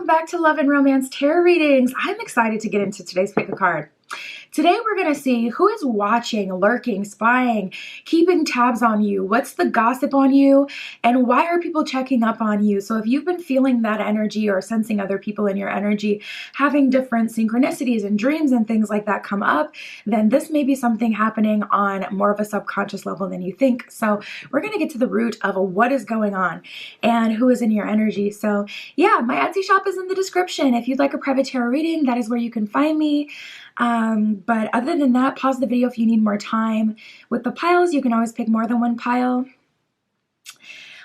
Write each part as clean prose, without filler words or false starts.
welcome back to Love and Romance Tarot Readings. I'm excited to get into today's pick a card. Today we're going to see who is watching, lurking, spying, keeping tabs on you, what's the gossip on you, and why are people checking up on you. So if you've been feeling that energy or sensing other people in your energy, having different synchronicities and dreams and things like that come up, then this may be something happening on more of a subconscious level than you think. So we're going to get to the root of what is going on and who is in your energy. So yeah, my Etsy shop is in the description. If you'd like a private tarot reading, that is where you can find me. But other than that, pause the video if you need more time. With the piles, you can always pick more than one pile.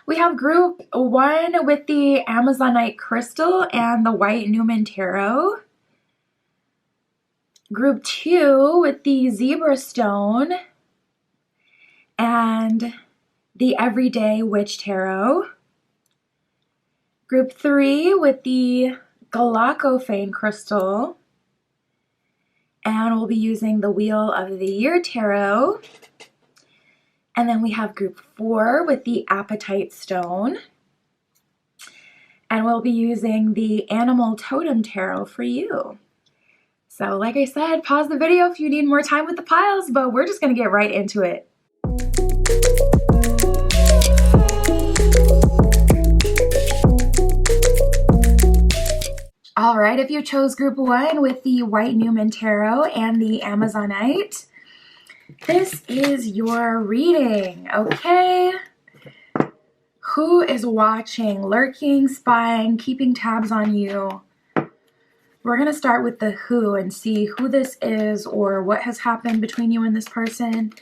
We have group 1 with the Amazonite crystal and the white Newman tarot. Group 2 with the zebra stone and the everyday witch tarot. Group 3 with the Galactophane crystal. And we'll be using the Wheel of the Year tarot. And then we have group 4 with the Apatite stone. And we'll be using the Animal Totem tarot for you. So like I said, pause the video if you need more time with the piles, but we're just going to get right into it. All right, if you chose group 1 with the white Newman tarot and the Amazonite, this is your reading, okay? Who is watching, lurking, spying, keeping tabs on you? We're going to start with the who and see who this is or what has happened between you and this person.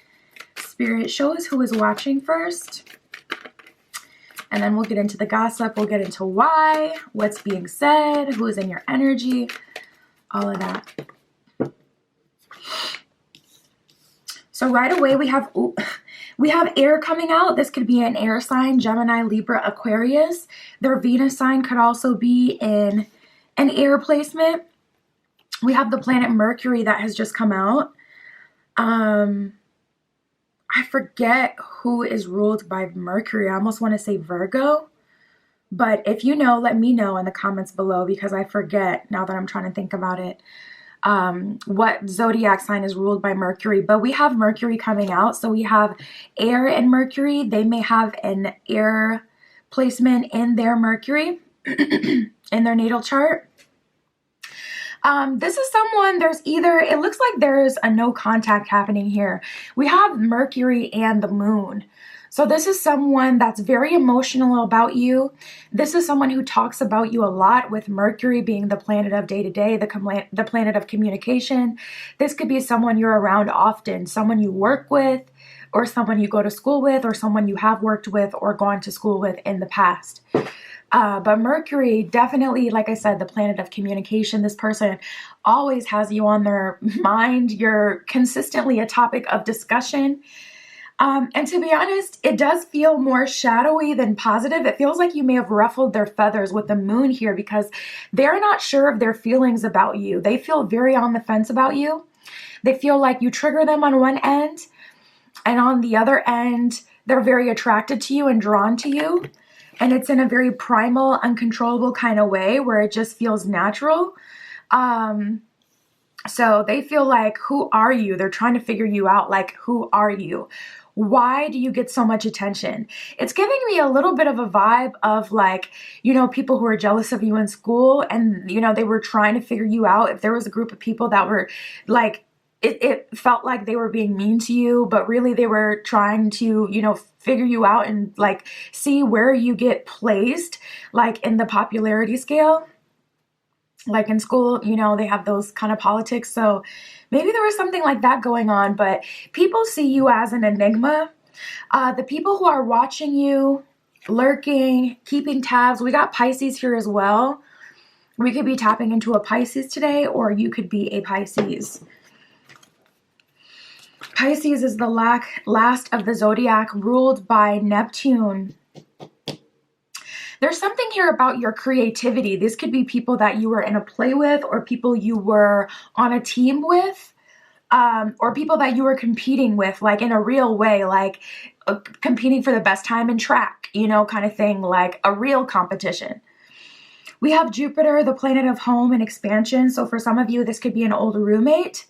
Spirit, show us who is watching first. And then we'll get into the gossip, we'll get into why, what's being said, who is in your energy, all of that. So right away we have air coming out. This could be an air sign, Gemini, Libra, Aquarius. Their Venus sign could also be in an air placement. We have the planet Mercury that has just come out. I forget who is ruled by Mercury. I almost want to say Virgo. But if you know, let me know in the comments below because I forget now that I'm trying to think about it. What zodiac sign is ruled by Mercury. But we have Mercury coming out. So we have air and Mercury. They may have an air placement in their Mercury, in their natal chart. This is someone, it looks like there's a no contact happening here. We have Mercury and the moon. So this is someone that's very emotional about you. This is someone who talks about you a lot, with Mercury being the planet of day-to-day, the planet of communication. This could be someone you're around often, someone you work with, or someone you go to school with, or someone you have worked with or gone to school with in the past. But Mercury, definitely, like I said, the planet of communication. This person always has you on their mind. You're consistently a topic of discussion. And to be honest, it does feel more shadowy than positive. It feels like you may have ruffled their feathers with the moon here because they're not sure of their feelings about you. They feel very on the fence about you. They feel like you trigger them on one end, and on the other end, they're very attracted to you and drawn to you. And it's in a very primal, uncontrollable kind of way where it just feels natural. So they feel like, who are you? They're trying to figure you out. Like, who are you? Why do you get so much attention? It's giving me a little bit of a vibe of like, you know, people who are jealous of you in school and, you know, they were trying to figure you out. If there was a group of people that were like, it felt like they were being mean to you, but really they were trying to, you know, figure you out and like see where you get placed, like in the popularity scale. Like in school, you know, they have those kind of politics. So maybe there was something like that going on, but people see you as an enigma. The people who are watching you, lurking, keeping tabs, we got Pisces here as well. We could be tapping into a Pisces today, or you could be a Pisces. Pisces is the last of the zodiac, ruled by Neptune. There's something here about your creativity. This could be people that you were in a play with, or people you were on a team with, or people that you were competing with, like in a real way, like competing for the best time in track, you know, kind of thing, like a real competition. We have Jupiter, the planet of home and expansion. So for some of you, this could be an old roommate.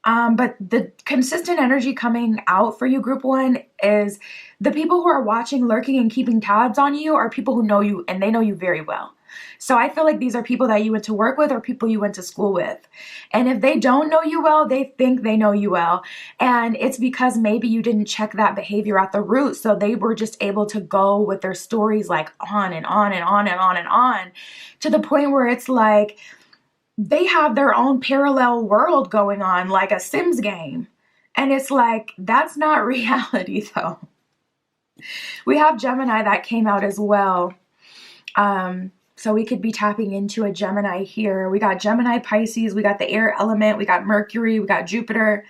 But the consistent energy coming out for you, group one, is the people who are watching, lurking, and keeping tabs on you are people who know you, and they know you very well. So I feel like these are people that you went to work with or people you went to school with. And if they don't know you well, they think they know you well. And it's because maybe you didn't check that behavior at the root. So they were just able to go with their stories like on and on and on and on and on, to the point where it's like they have their own parallel world going on, like a Sims game. And it's like, that's not reality though. We have Gemini that came out as well. So we could be tapping into a Gemini here. We got Gemini, Pisces, we got the air element, we got Mercury, we got Jupiter,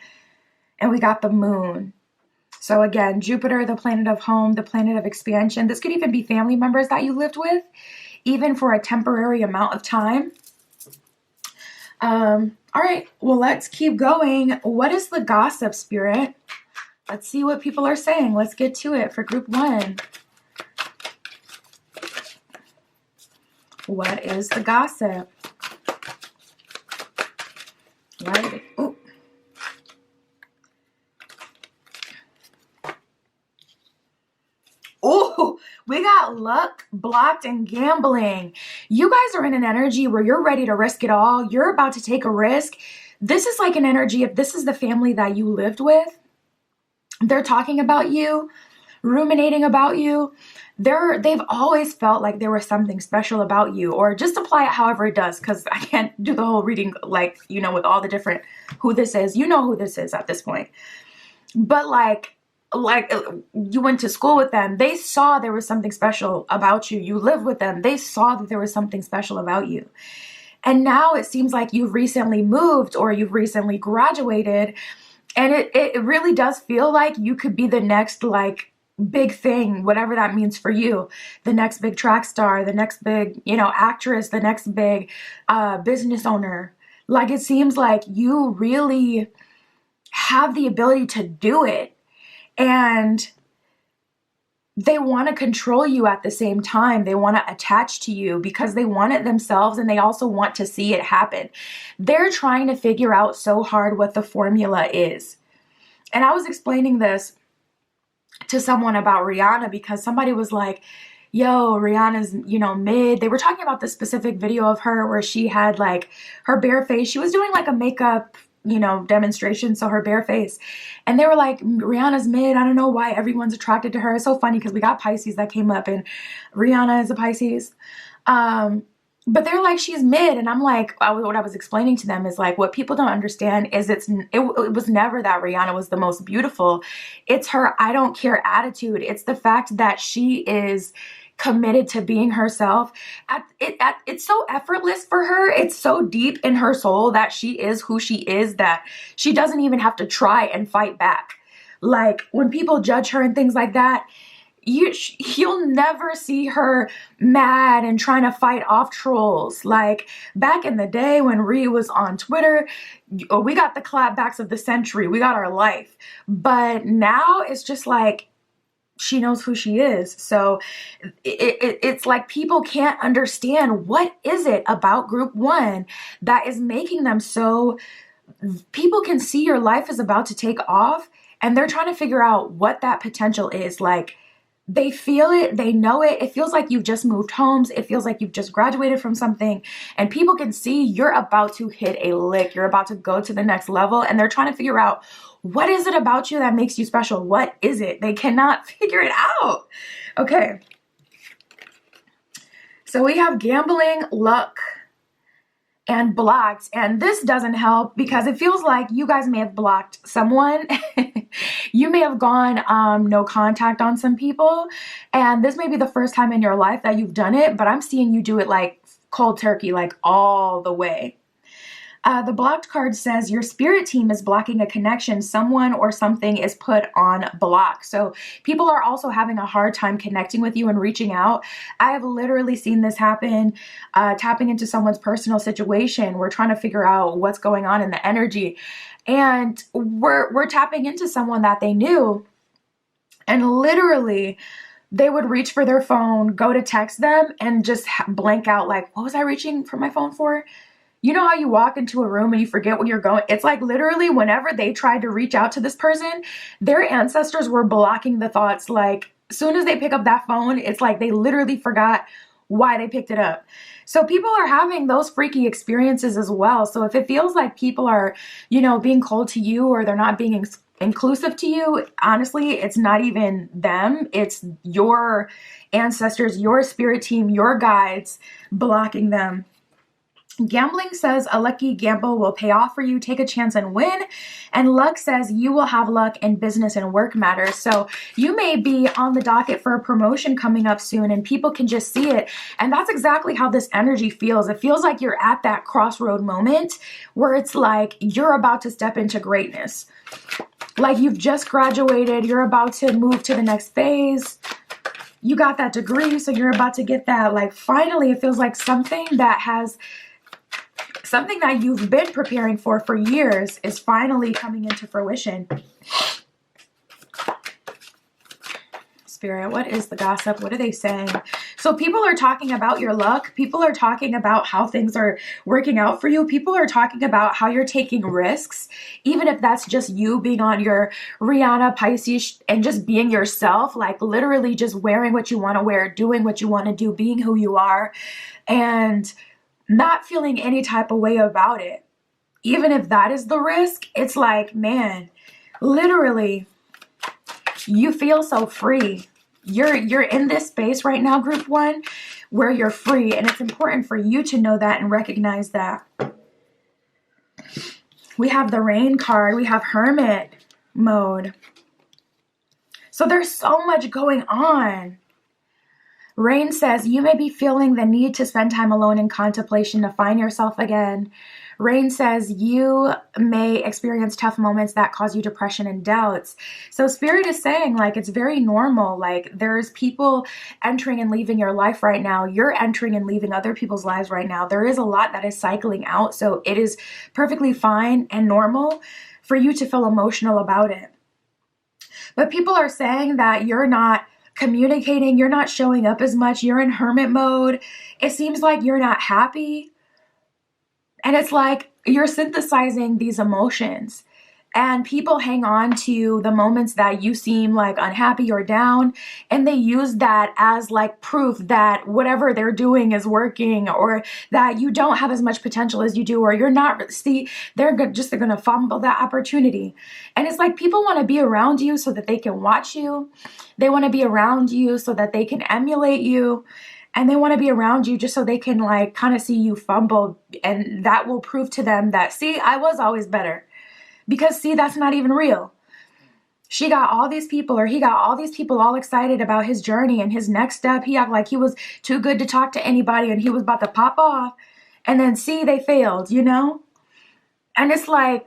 and we got the moon. So again, Jupiter, the planet of home, the planet of expansion. This could even be family members that you lived with, even for a temporary amount of time. All right, well, let's keep going. What is the gossip, Spirit? Let's see what people are saying. Let's get to it for group one. What is the gossip? Right. Ooh. Oh, we got luck, blocked, and gambling. You guys are in an energy where you're ready to risk it all. You're about to take a risk. This is like an energy, if this is the family that you lived with, they're talking about you, ruminating about you. They've always felt like there was something special about you, or just apply it however it does, because I can't do the whole reading, like, you know, with all the different who this is. You know who this is at this point. But like you went to school with them. They saw there was something special about you. You lived with them. They saw that there was something special about you. And now it seems like you've recently moved or you've recently graduated. And it really does feel like you could be the next like big thing, whatever that means for you. The next big track star, the next big, you know, actress, the next big business owner. Like it seems like you really have the ability to do it. And they want to control you at the same time. They want to attach to you because they want it themselves, and they also want to see it happen. They're trying to figure out so hard what the formula is. And I was explaining this to someone about Rihanna because somebody was like, yo, Rihanna's, you know, mid. They were talking about this specific video of her where she had like her bare face. She was doing like a makeup, you know, demonstration, so her bare face. And they were like, Rihanna's mid. I don't know why everyone's attracted to her. It's so funny because we got Pisces that came up, and Rihanna is a Pisces. But they're like, she's mid. And I'm like, what I was explaining to them is like, what people don't understand is it was never that Rihanna was the most beautiful. It's her I don't care attitude. It's the fact that she is committed to being herself. It's so effortless for her. It's so deep in her soul that she is who she is, that she doesn't even have to try and fight back. Like when people judge her and things like that, you'll never see her mad and trying to fight off trolls. Like back in the day when Rhea was on Twitter, we got the clapbacks of the century. We got our life. But now it's just like, she knows who she is. So it's like people can't understand what is it about group one that is making them so, people can see your life is about to take off and they're trying to figure out what that potential is. Like they feel it, they know it. It feels like you've just moved homes. It feels like you've just graduated from something, and people can see you're about to hit a lick. You're about to go to the next level, and they're trying to figure out, what is it about you that makes you special? What is it? They cannot figure it out. Okay. So we have gambling, luck, and blocked. And this doesn't help because it feels like you guys may have blocked someone. You may have gone no contact on some people. And this may be the first time in your life that you've done it, but I'm seeing you do it like cold turkey, like all the way. The blocked card says your spirit team is blocking a connection. Someone or something is put on block. So people are also having a hard time connecting with you and reaching out. I have literally seen this happen, tapping into someone's personal situation. We're trying to figure out what's going on in the energy. And we're tapping into someone that they knew. And literally they would reach for their phone, go to text them, and just blank out like, what was I reaching for my phone for? You know how you walk into a room and you forget where you're going? It's like literally whenever they tried to reach out to this person, their ancestors were blocking the thoughts. Like as soon as they pick up that phone, it's like they literally forgot why they picked it up. So people are having those freaky experiences as well. So if it feels like people are, being cold to you or they're not being inclusive to you, honestly, it's not even them. It's your ancestors, your spirit team, your guides blocking them. Gambling says a lucky gamble will pay off for you. Take a chance and win. And luck says you will have luck in business and work matters. So you may be on the docket for a promotion coming up soon and people can just see it. And that's exactly how this energy feels. It feels like you're at that crossroad moment where it's like you're about to step into greatness. Like you've just graduated. You're about to move to the next phase. You got that degree. So you're about to get that. Like finally, it feels like something that you've been preparing for years is finally coming into fruition. Spirit, what is the gossip? What are they saying? So people are talking about your luck. People are talking about how things are working out for you. People are talking about how you're taking risks, even if that's just you being on your Rihanna Pisces and just being yourself, like literally just wearing what you want to wear, doing what you want to do, being who you are, and not feeling any type of way about it. Even if that is the risk, it's like, man, literally, you feel so free. You're in this space right now, group one, where you're free. And it's important for you to know that and recognize that. We have the Rain card. We have Hermit mode. So there's so much going on. Rain says, you may be feeling the need to spend time alone in contemplation to find yourself again. Rain says, you may experience tough moments that cause you depression and doubts. So Spirit is saying, like, it's very normal. Like, there's people entering and leaving your life right now. You're entering and leaving other people's lives right now. There is a lot that is cycling out. So it is perfectly fine and normal for you to feel emotional about it. But people are saying that you're not communicating, you're not showing up as much, you're in hermit mode. It seems like you're not happy. And it's like you're synthesizing these emotions. And people hang on to the moments that you seem like unhappy or down, and they use that as like proof that whatever they're doing is working, or that you don't have as much potential as you do, or you're not. See, they're going to fumble that opportunity. And it's like people want to be around you so that they can watch you. They want to be around you so that they can emulate you. And they want to be around you just so they can like kind of see you fumble. And that will prove to them that, see, I was always better. Because, see, that's not even real. She got all these people, or he got all these people all excited about his journey and his next step. He acted like he was too good to talk to anybody and he was about to pop off. And then, see, they failed, And it's like,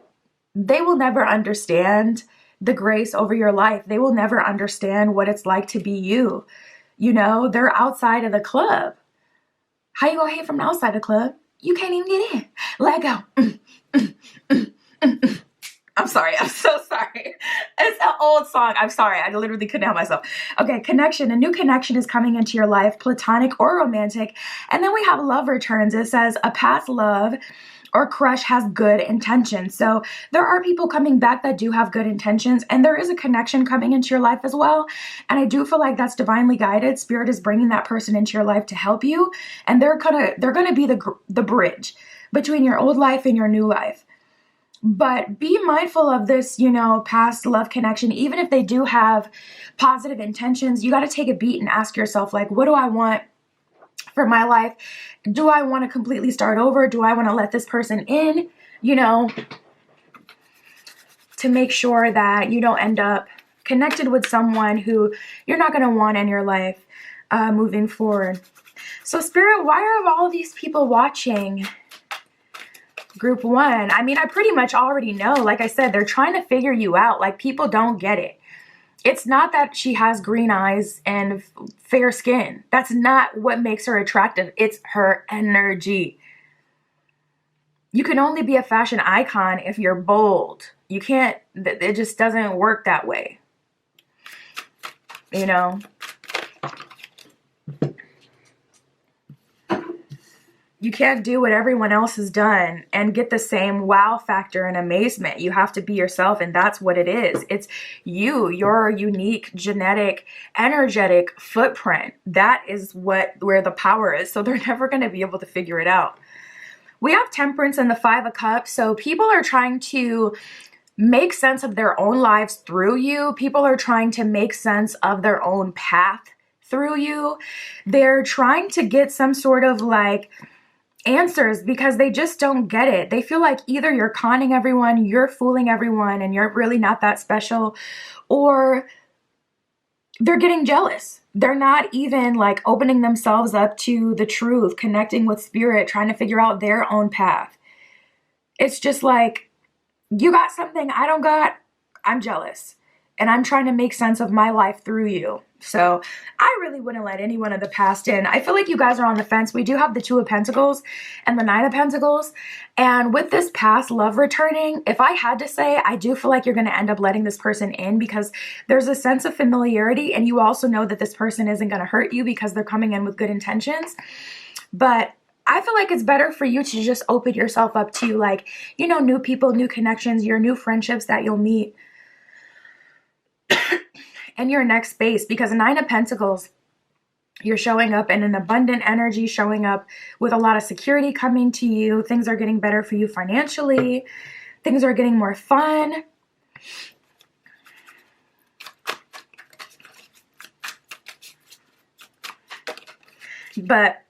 they will never understand the grace over your life. They will never understand what it's like to be you. They're outside of the club. How you gonna hate from the outside the club? You can't even get in. Let go. I'm sorry. I'm so sorry. It's an old song. I'm sorry. I literally couldn't help myself. Okay, connection. A new connection is coming into your life, platonic or romantic. And then we have love returns. It says a past love or crush has good intentions. So there are people coming back that do have good intentions, and there is a connection coming into your life as well. And I do feel like that's divinely guided. Spirit is bringing that person into your life to help you, and they're gonna be the bridge between your old life and your new life. But be mindful of this, past love connection. Even if they do have positive intentions, you got to take a beat and ask yourself, like, what do I want for my life? Do I want to completely start over? Do I want to let this person in, to make sure that you don't end up connected with someone who you're not going to want in your life moving forward. So Spirit, why are all these people watching Group 1? I mean, I pretty much already know. Like I said, they're trying to figure you out. Like, people don't get it. It's not that she has green eyes and fair skin. That's not what makes her attractive. It's her energy. You can only be a fashion icon if you're bold. You can't, it just doesn't work that way. You can't do what everyone else has done and get the same wow factor and amazement. You have to be yourself, and that's what it is. It's you, your unique genetic, energetic footprint. That is where the power is. So they're never going to be able to figure it out. We have Temperance and the Five of Cups. So people are trying to make sense of their own lives through you. People are trying to make sense of their own path through you. They're trying to get some sort of like answers because they just don't get it. They feel like either you're conning everyone, you're fooling everyone, and you're really not that special, or they're getting jealous. They're not even like opening themselves up to the truth, connecting with spirit, trying to figure out their own path. It's just like, you got something I don't got, I'm jealous. And I'm trying to make sense of my life through you. So I really wouldn't let anyone of the past in. I feel like you guys are on the fence. We do have the Two of Pentacles and the Nine of Pentacles. And with this past love returning, if I had to say, I do feel like you're going to end up letting this person in because there's a sense of familiarity. And you also know that this person isn't going to hurt you because they're coming in with good intentions. But I feel like it's better for you to just open yourself up to, like, you know, new people, new connections, your new friendships that you'll meet in your next space. Because Nine of Pentacles, you're showing up in an abundant energy, showing up with a lot of security coming to you. Things are getting better for you financially. Things are getting more fun. But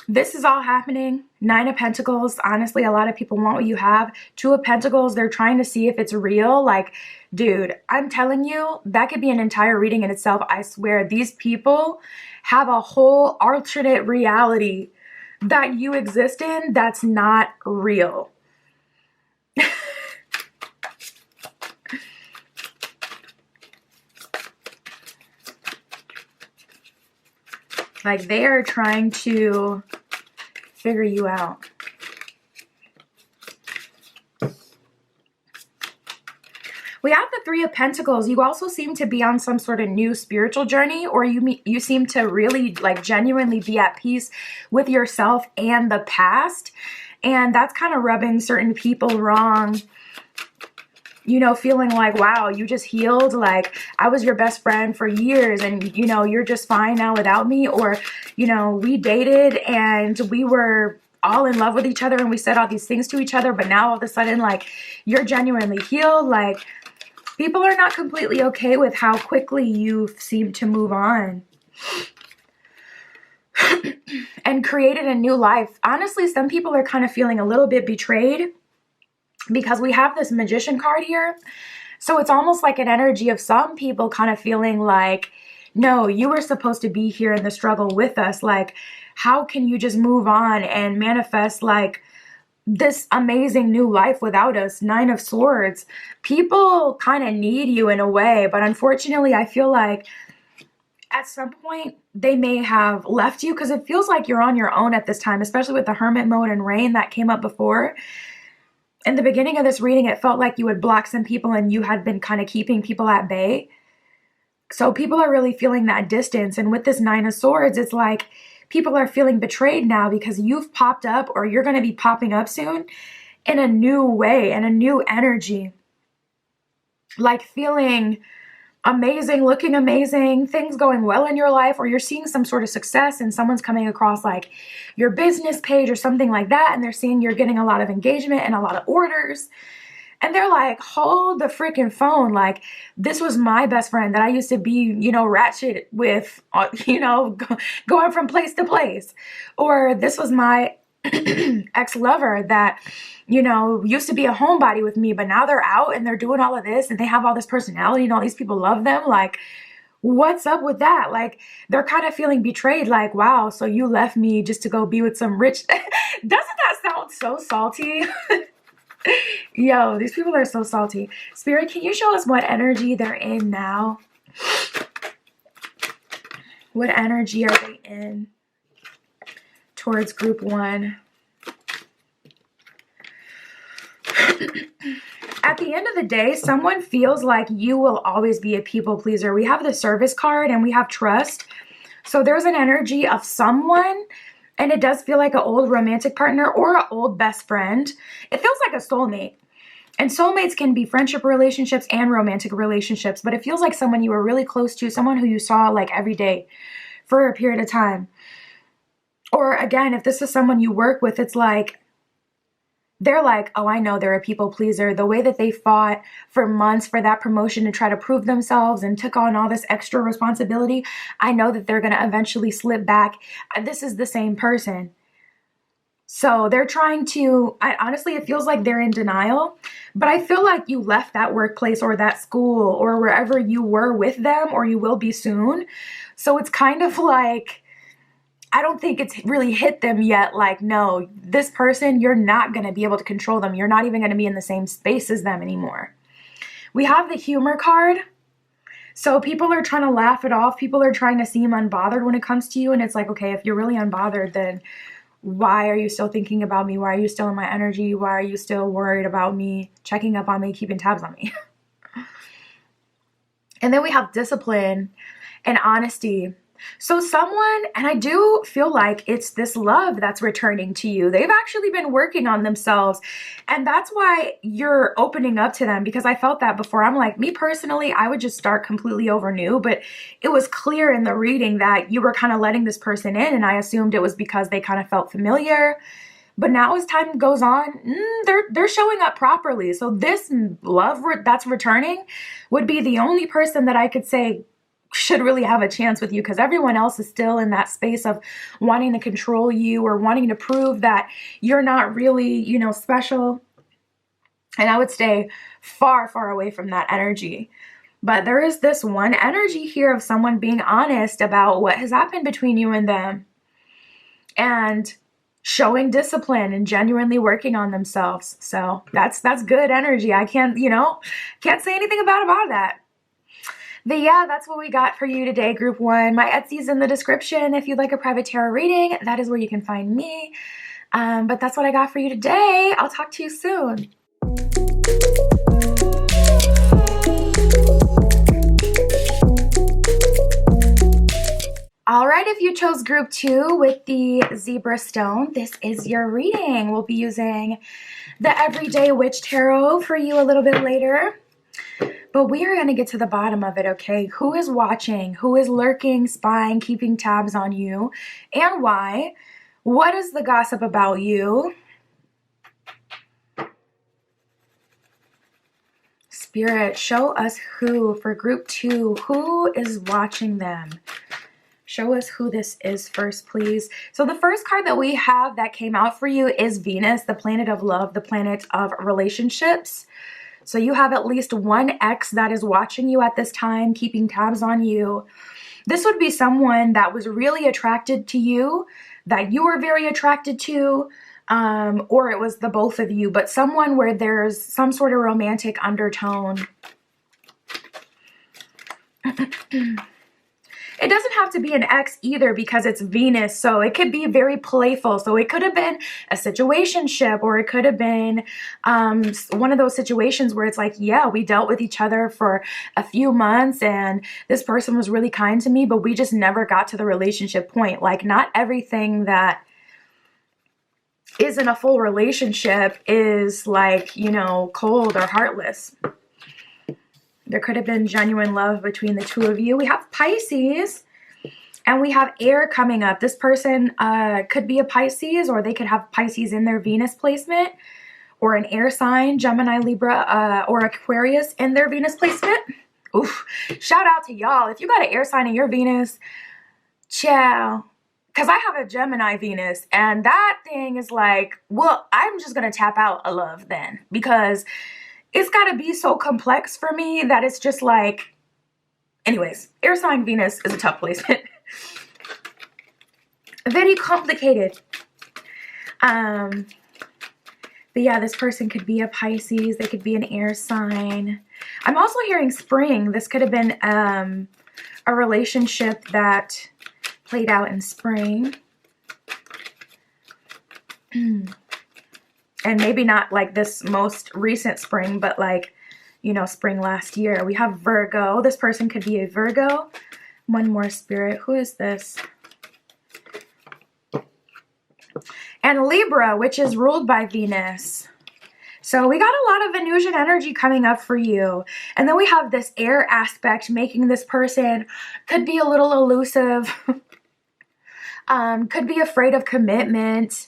this is all happening. Nine of Pentacles, honestly, a lot of people want what you have. Two of Pentacles, they're trying to see if it's real. Like, dude, I'm telling you, that could be an entire reading in itself. I swear, these people have a whole alternate reality that you exist in that's not real. Like, they are trying to figure you out. We have the Three of Pentacles. You also seem to be on some sort of new spiritual journey, or you seem to really like genuinely be at peace with yourself and the past. And that's kind of rubbing certain people wrong. You know, feeling like, wow, you just healed. Like, I was your best friend for years and, you know, you're just fine now without me. Or, you know, we dated and we were all in love with each other and we said all these things to each other. But now all of a sudden, like, you're genuinely healed. Like, people are not completely okay with how quickly you seem to move on and created a new life. Honestly, some people are kind of feeling a little bit betrayed, because we have this Magician card here. So it's almost like an energy of some people kind of feeling like, no, you were supposed to be here in the struggle with us. Like, how can you just move on and manifest like this amazing new life without us? Nine of Swords. People kind of need you in a way, but unfortunately, I feel like at some point they may have left you because it feels like you're on your own at this time, especially with the Hermit mode and Rain that came up before. In the beginning of this reading, it felt like you would block some people and you had been kind of keeping people at bay. So people are really feeling that distance. And with this Nine of Swords, it's like people are feeling betrayed now because you've popped up, or you're going to be popping up soon in a new way, in a new energy. Like feeling amazing, looking amazing, things going well in your life, or you're seeing some sort of success and someone's coming across like your business page or something like that, and they're seeing you're getting a lot of engagement and a lot of orders, and they're like, hold the freaking phone. Like, this was my best friend that I used to be, you know, ratchet with, you know, going from place to place. Or this was my ex-lover that, you know, used to be a homebody with me, but now they're out and they're doing all of this and they have all this personality and all these people love them. Like, what's up with that? Like, they're kind of feeling betrayed. Like, wow, so you left me just to go be with some rich. Doesn't that sound so salty? Yo, these people are so salty. Spirit, can you show us what energy they're in now? What energy are they in towards group one? At the end of the day, someone feels like you will always be a people pleaser. We have the Service card and we have Trust. So there's an energy of someone, And it does feel like an old romantic partner or an old best friend. It feels like a soulmate. And soulmates can be friendship relationships and romantic relationships, but it feels like someone you were really close to, someone who you saw like every day for a period of time. Or again, if this is someone you work with, it's like, they're like, oh, I know they're a people pleaser. The way that they fought for months for that promotion to try to prove themselves and took on all this extra responsibility, I know that they're going to eventually slip back. This is the same person. So they're trying to, honestly, it feels like they're in denial, but I feel like you left that workplace or that school or wherever you were with them, or you will be soon. So it's kind of like, I don't think it's really hit them yet. Like, no, this person, you're not going to be able to control them. You're not even going to be in the same space as them anymore. We have the humor card. So people are trying to laugh it off. People are trying to seem unbothered when it comes to you. And it's like, okay, if you're really unbothered, then why are you still thinking about me? Why are you still in my energy? Why are you still worried about me, checking up on me, keeping tabs on me? And then we have discipline and honesty. So someone, and I do feel like it's this love that's returning to you. They've actually been working on themselves, and that's why you're opening up to them, because I felt that before. I'm like, me personally, I would just start completely over new, but it was clear in the reading that you were kind of letting this person in, and I assumed it was because they kind of felt familiar. But now as time goes on, they're showing up properly. So this love that's returning would be the only person that I could say should really have a chance with you, because everyone else is still in that space of wanting to control you or wanting to prove that you're not really, special. And I would stay far, far away from that energy. But there is this one energy here of someone being honest about what has happened between you and them, and showing discipline and genuinely working on themselves. So that's good energy. I can't say anything about that. But yeah, that's what we got for you today, Group 1. My Etsy's in the description. If you'd like a private tarot reading, that is where you can find me. But that's what I got for you today. I'll talk to you soon. All right, if you chose Group 2 with the Zebra Stone, this is your reading. We'll be using the Everyday Witch Tarot for you a little bit later. But we are going to get to the bottom of it, okay? Who is watching? Who is lurking, spying, keeping tabs on you? And why? What is the gossip about you? Spirit, show us who for Group 2. Who is watching them? Show us who this is first, please. So the first card that we have that came out for you is Venus, the planet of love, the planet of relationships. So you have at least one ex that is watching you at this time, keeping tabs on you. This would be someone that was really attracted to you, that you were very attracted to, or it was the both of you, but someone where there's some sort of romantic undertone. It doesn't have to be an ex either, because it's Venus, so it could be very playful. So it could have been a situationship, or it could have been one of those situations where it's like, yeah, we dealt with each other for a few months and this person was really kind to me, but we just never got to the relationship point. Like, not everything that is in a full relationship is like, cold or heartless. There could have been genuine love between the two of you. We have Pisces, and we have air coming up. This person could be a Pisces, or they could have Pisces in their Venus placement, or an air sign, Gemini, Libra, or Aquarius in their Venus placement. Oof. Shout out to y'all. If you got an air sign in your Venus, ciao. Because I have a Gemini Venus, and that thing is like, well, I'm just going to tap out a love then, because it's got to be so complex for me that it's just like, anyways, air sign Venus is a tough placement. Very complicated. But yeah, this person could be a Pisces. They could be an air sign. I'm also hearing spring. This could have been a relationship that played out in spring. And maybe not like this most recent spring, but like, spring last year. We have Virgo. This person could be a Virgo. One more, Spirit. Who is this? and Libra, which is ruled by Venus. So we got a lot of Venusian energy coming up for you. And then we have this air aspect making this person could be a little elusive, could be afraid of commitment,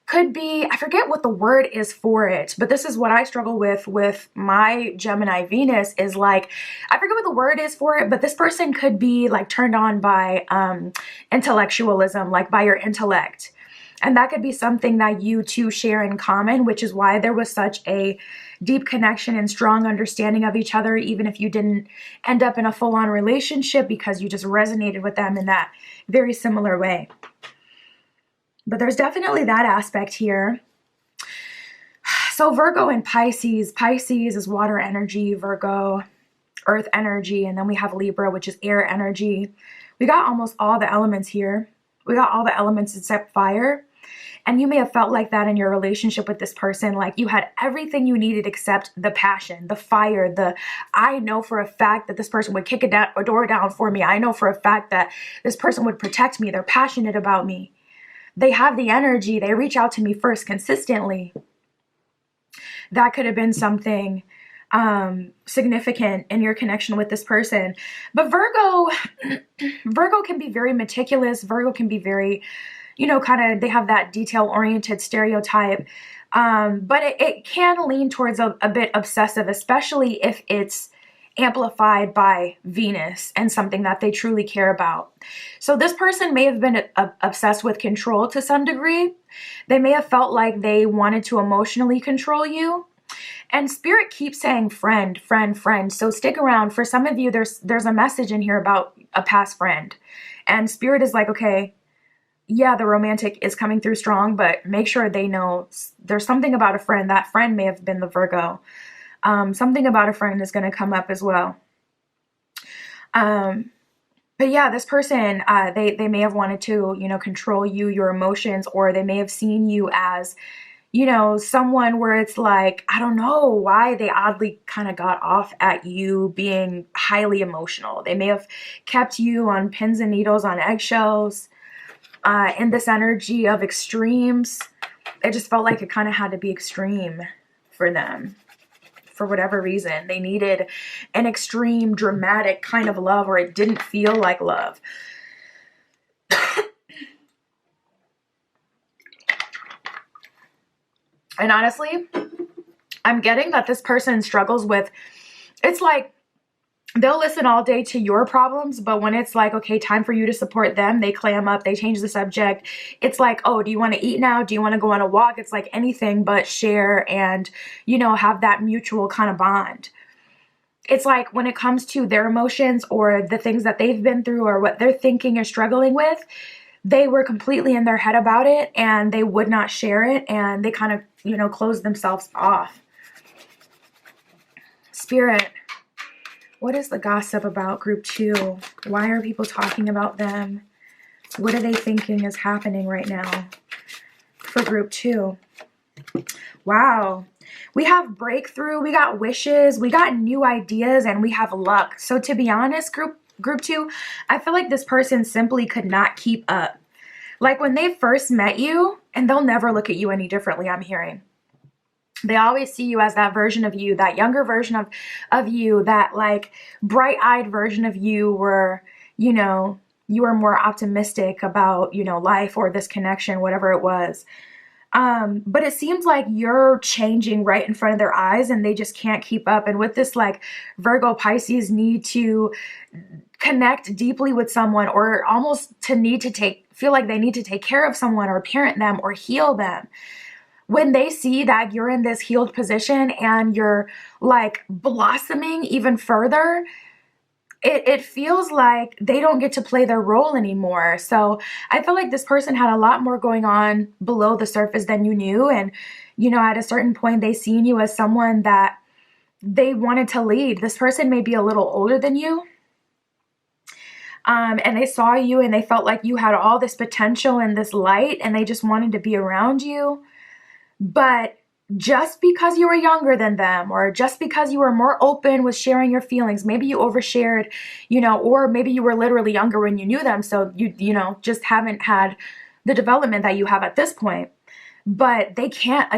could be, I forget what the word is for it, but this is what I struggle with my Gemini Venus is like, I forget what the word is for it, but this person could be like turned on by intellectualism, like by your intellect. And that could be something that you two share in common, which is why there was such a deep connection and strong understanding of each other, even if you didn't end up in a full-on relationship, because you just resonated with them in that very similar way. But there's definitely that aspect here. So Virgo and Pisces. Pisces is water energy, Virgo, earth energy, and then we have Libra, which is air energy. We got almost all the elements here. We got all the elements except fire. And you may have felt like that in your relationship with this person, like you had everything you needed except the passion, the fire, I know for a fact that this person would kick a door down for me. I know for a fact that this person would protect me. They're passionate about me. They have the energy. They reach out to me first consistently. That could have been something significant in your connection with this person. But Virgo can be very meticulous. Virgo can be very, kind of, they have that detail-oriented stereotype. But it can lean towards a bit obsessive, especially if it's amplified by Venus and something that they truly care about. So this person may have been obsessed with control to some degree. They may have felt like they wanted to emotionally control you. And Spirit keeps saying friend, friend, friend. So stick around. For some of you, there's a message in here about a past friend. And Spirit is like, okay, yeah, the romantic is coming through strong, but make sure they know there's something about a friend. That friend may have been the Virgo. Something about a friend is going to come up as well. But yeah, this person, they may have wanted to, control you, your emotions, or they may have seen you as, someone where it's like, I don't know why they oddly kind of got off at you being highly emotional. They may have kept you on pins and needles, on eggshells, in this energy of extremes. It just felt like it kind of had to be extreme for them. For whatever reason, they needed an extreme, dramatic kind of love, or it didn't feel like love. And honestly, I'm getting that this person struggles with, it's like they'll listen all day to your problems, but when it's like, okay, time for you to support them, they clam up, they change the subject. It's like, oh, do you want to eat now? Do you want to go on a walk? It's like anything but share and, have that mutual kind of bond. It's like when it comes to their emotions or the things that they've been through or what they're thinking or struggling with, they were completely in their head about it and they would not share it, and they kind of, closed themselves off. Spirit, what is the gossip about group 2? Why are people talking about them? What are they thinking is happening right now for group 2? Wow. We have breakthrough, we got wishes, we got new ideas, and we have luck. So to be honest, group 2, I feel like this person simply could not keep up. Like when they first met you, and they'll never look at you any differently, I'm hearing. They always see you as that version of you, that younger version of you, that like bright-eyed version of you where, you were more optimistic about, life or this connection, whatever it was. But it seems like you're changing right in front of their eyes and they just can't keep up. And with this like Virgo Pisces need to connect deeply with someone, or almost feel like they need to take care of someone or parent them or heal them. When they see that you're in this healed position and you're like blossoming even further, it feels like they don't get to play their role anymore. So I feel like this person had a lot more going on below the surface than you knew. And, at a certain point, they seen you as someone that they wanted to lead. This person may be a little older than you. And they saw you and they felt like you had all this potential and this light, and they just wanted to be around you. But just because you were younger than them, or just because you were more open with sharing your feelings, maybe you overshared, or maybe you were literally younger when you knew them. So you just haven't had the development that you have at this point. But they can't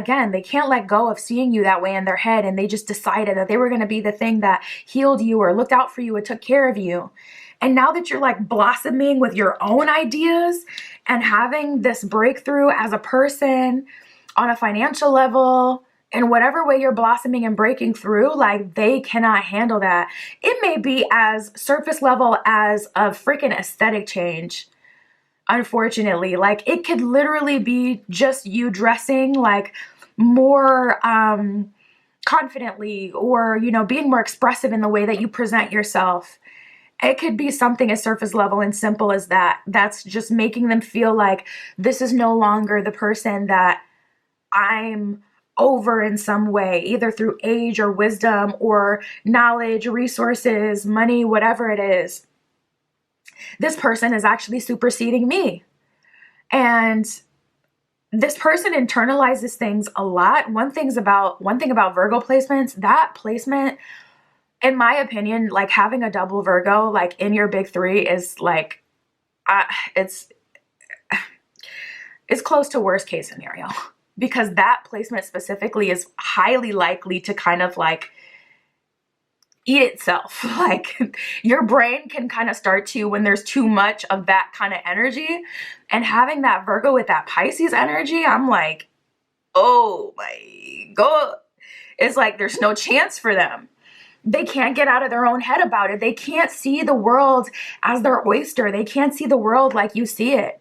let go of seeing you that way in their head. And they just decided that they were going to be the thing that healed you or looked out for you or took care of you. And now that you're like blossoming with your own ideas and having this breakthrough as a person on a financial level, in whatever way you're blossoming and breaking through, like they cannot handle that. It may be as surface level as a freaking aesthetic change. Unfortunately, like it could literally be just you dressing like more confidently, or, you know, being more expressive in the way that you present yourself. It could be something as surface level and simple as that. That's just making them feel like this is no longer the person that I'm over in some way, either through age or wisdom or knowledge, resources, money, whatever it is. This person is actually superseding me. And this person internalizes things a lot. One thing about Virgo placements, that placement, in my opinion, like having a double Virgo like in your big three is like, it's close to worst case scenario, because that placement specifically is highly likely to kind of like eat itself. Like your brain can kind of start to, when there's too much of that kind of energy, and having that Virgo with that Pisces energy, I'm like, oh my God. It's like there's no chance for them. They can't get out of their own head about it. They can't see the world as their oyster. They can't see the world like you see it.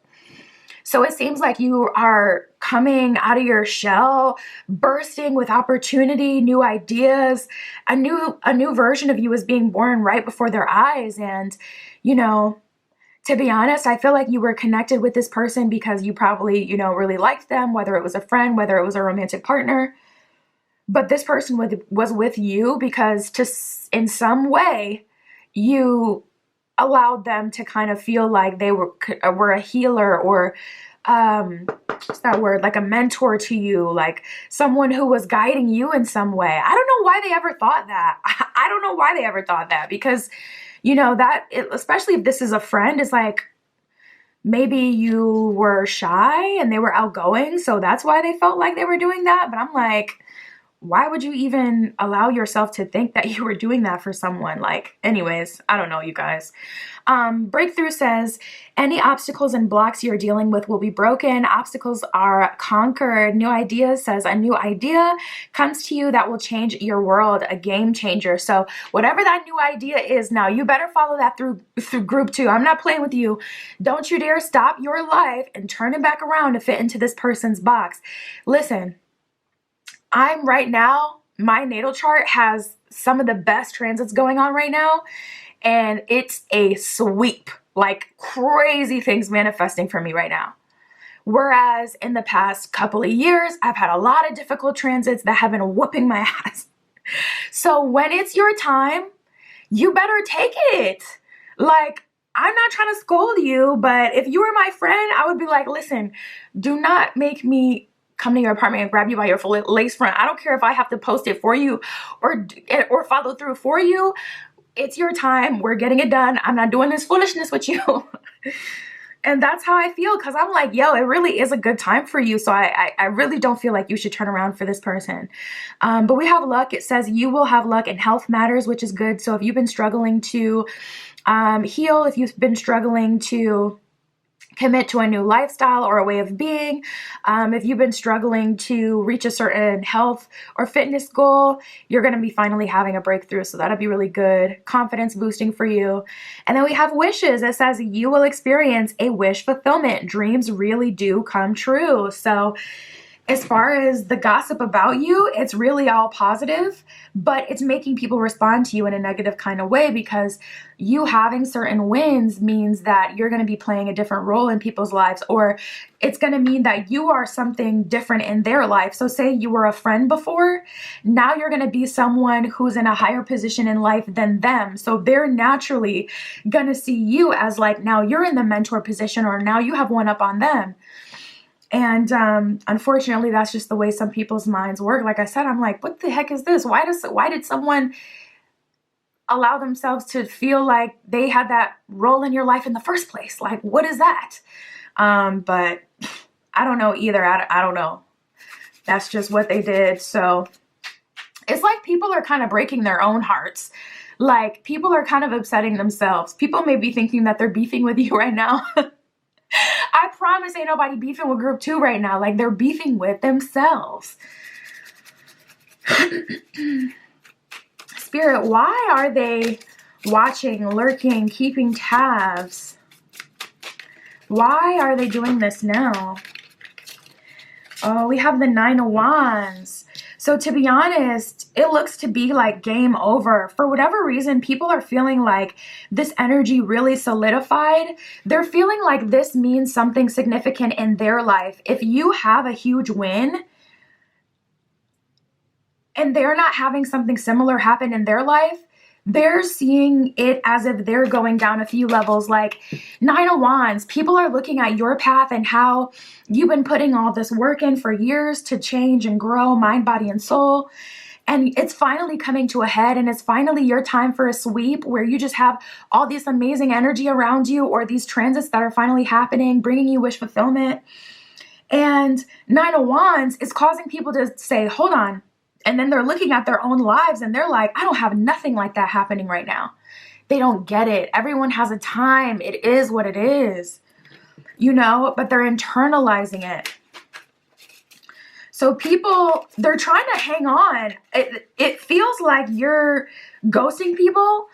So it seems like you are coming out of your shell, bursting with opportunity, new ideas, a new version of you is being born right before their eyes. And, you know, to be honest, I feel like you were connected with this person because you probably, you know, really liked them, whether it was a friend, whether it was a romantic partner. But this person was with you because in some way you allowed them to kind of feel like they were a healer, or what's that word, like a mentor to you, like someone who was guiding you in some way. I don't know why they ever thought that. I don't know why they ever thought that, because, you know, especially if this is a friend, is like maybe you were shy and they were outgoing, so that's why they felt like they were doing that. But I'm like, why would you even allow yourself to think that you were doing that for someone? Like, anyways, I don't know, you guys. Breakthrough says, any obstacles and blocks you're dealing with will be broken. Obstacles are conquered. New ideas says, a new idea comes to you that will change your world, a game changer. So whatever that new idea is now, you better follow that through group 2. I'm not playing with you. Don't you dare stop your life and turn it back around to fit into this person's box. Listen, I'm right now, my natal chart has some of the best transits going on right now, and it's a sweep, like crazy things manifesting for me right now. Whereas in the past couple of years, I've had a lot of difficult transits that have been whooping my ass. So when it's your time, you better take it. Like, I'm not trying to scold you, but if you were my friend, I would be like, listen, do not make me come to your apartment and grab you by your lace front. I don't care if I have to post it for you or follow through for you. It's your time. We're getting it done. I'm not doing this foolishness with you. And that's how I feel, because I'm like, yo, it really is a good time for you. So I really don't feel like you should turn around for this person. But we have luck. It says you will have luck in health matters, which is good. So if you've been struggling to heal, if you've been struggling to commit to a new lifestyle or a way of being, if you've been struggling to reach a certain health or fitness goal, you're going to be finally having a breakthrough. So that'll be really good, confidence boosting for you. And then we have wishes. It says you will experience a wish fulfillment. Dreams really do come true. So as far as the gossip about you, it's really all positive, but it's making people respond to you in a negative kind of way, because you having certain wins means that you're going to be playing a different role in people's lives, or it's going to mean that you are something different in their life. So say you were a friend before, now you're going to be someone who's in a higher position in life than them. So they're naturally going to see you as like, now you're in the mentor position, or now you have one up on them. And unfortunately, that's just the way some people's minds work. Like I said, I'm like, what the heck is this? Why did someone allow themselves to feel like they had that role in your life in the first place? Like, what is that? But I don't know either. I don't know. That's just what they did. So it's like people are kind of breaking their own hearts. Like people are kind of upsetting themselves. People may be thinking that they're beefing with you right now. I promise ain't nobody beefing with group 2 right now. Like they're beefing with themselves. Spirit, why are they watching, lurking, keeping tabs? Why are they doing this now? Oh, we have the 9 of Wands. So to be honest, it looks to be like game over. For whatever reason, people are feeling like this energy really solidified. They're feeling like this means something significant in their life. If you have a huge win and they're not having something similar happen in their life, they're seeing it as if they're going down a few levels. Like 9 of Wands, people are looking at your path and how you've been putting all this work in for years to change and grow mind, body, and soul. And it's finally coming to a head, and it's finally your time for a sweep where you just have all this amazing energy around you, or these transits that are finally happening, bringing you wish fulfillment. And 9 of Wands is causing people to say, hold on. And then they're looking at their own lives and they're like, I don't have nothing like that happening right now. They don't get it. Everyone has a time. It is what it is, you know, but they're internalizing it. So people, they're trying to hang on. It feels like you're ghosting people.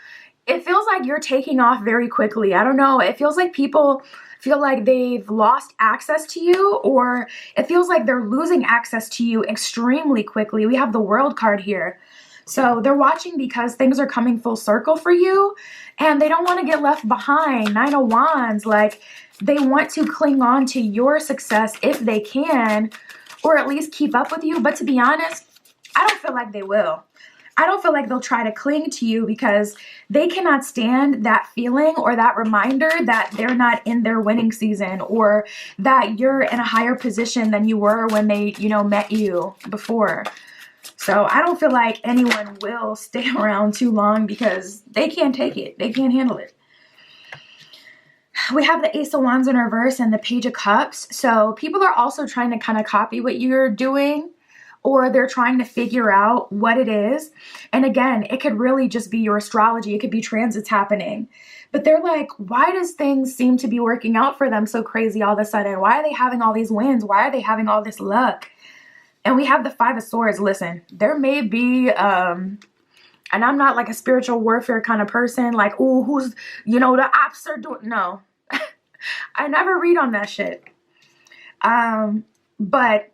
It feels like you're taking off very quickly. I don't know. It feels like people feel like they've lost access to you, or it feels like they're losing access to you extremely quickly. We have the World card here. So they're watching because things are coming full circle for you and they don't want to get left behind. 9 of Wands, like they want to cling on to your success if they can, or at least keep up with you. But to be honest, I don't feel like they will. I don't feel like they'll try to cling to you because they cannot stand that feeling or that reminder that they're not in their winning season, or that you're in a higher position than you were when they, you know, met you before. So I don't feel like anyone will stay around too long because they can't take it. They can't handle it. We have the Ace of Wands in reverse and the Page of Cups. So people are also trying to kind of copy what you're doing, or they're trying to figure out what it is. And again, it could really just be your astrology. It could be transits happening. But they're like, why does things seem to be working out for them so crazy all of a sudden? Why are they having all these wins? Why are they having all this luck? And we have the 5 of Swords. Listen, there may be, and I'm not like a spiritual warfare kind of person, like, oh, who's, you know, the ops are doing, no. I never read on that shit. But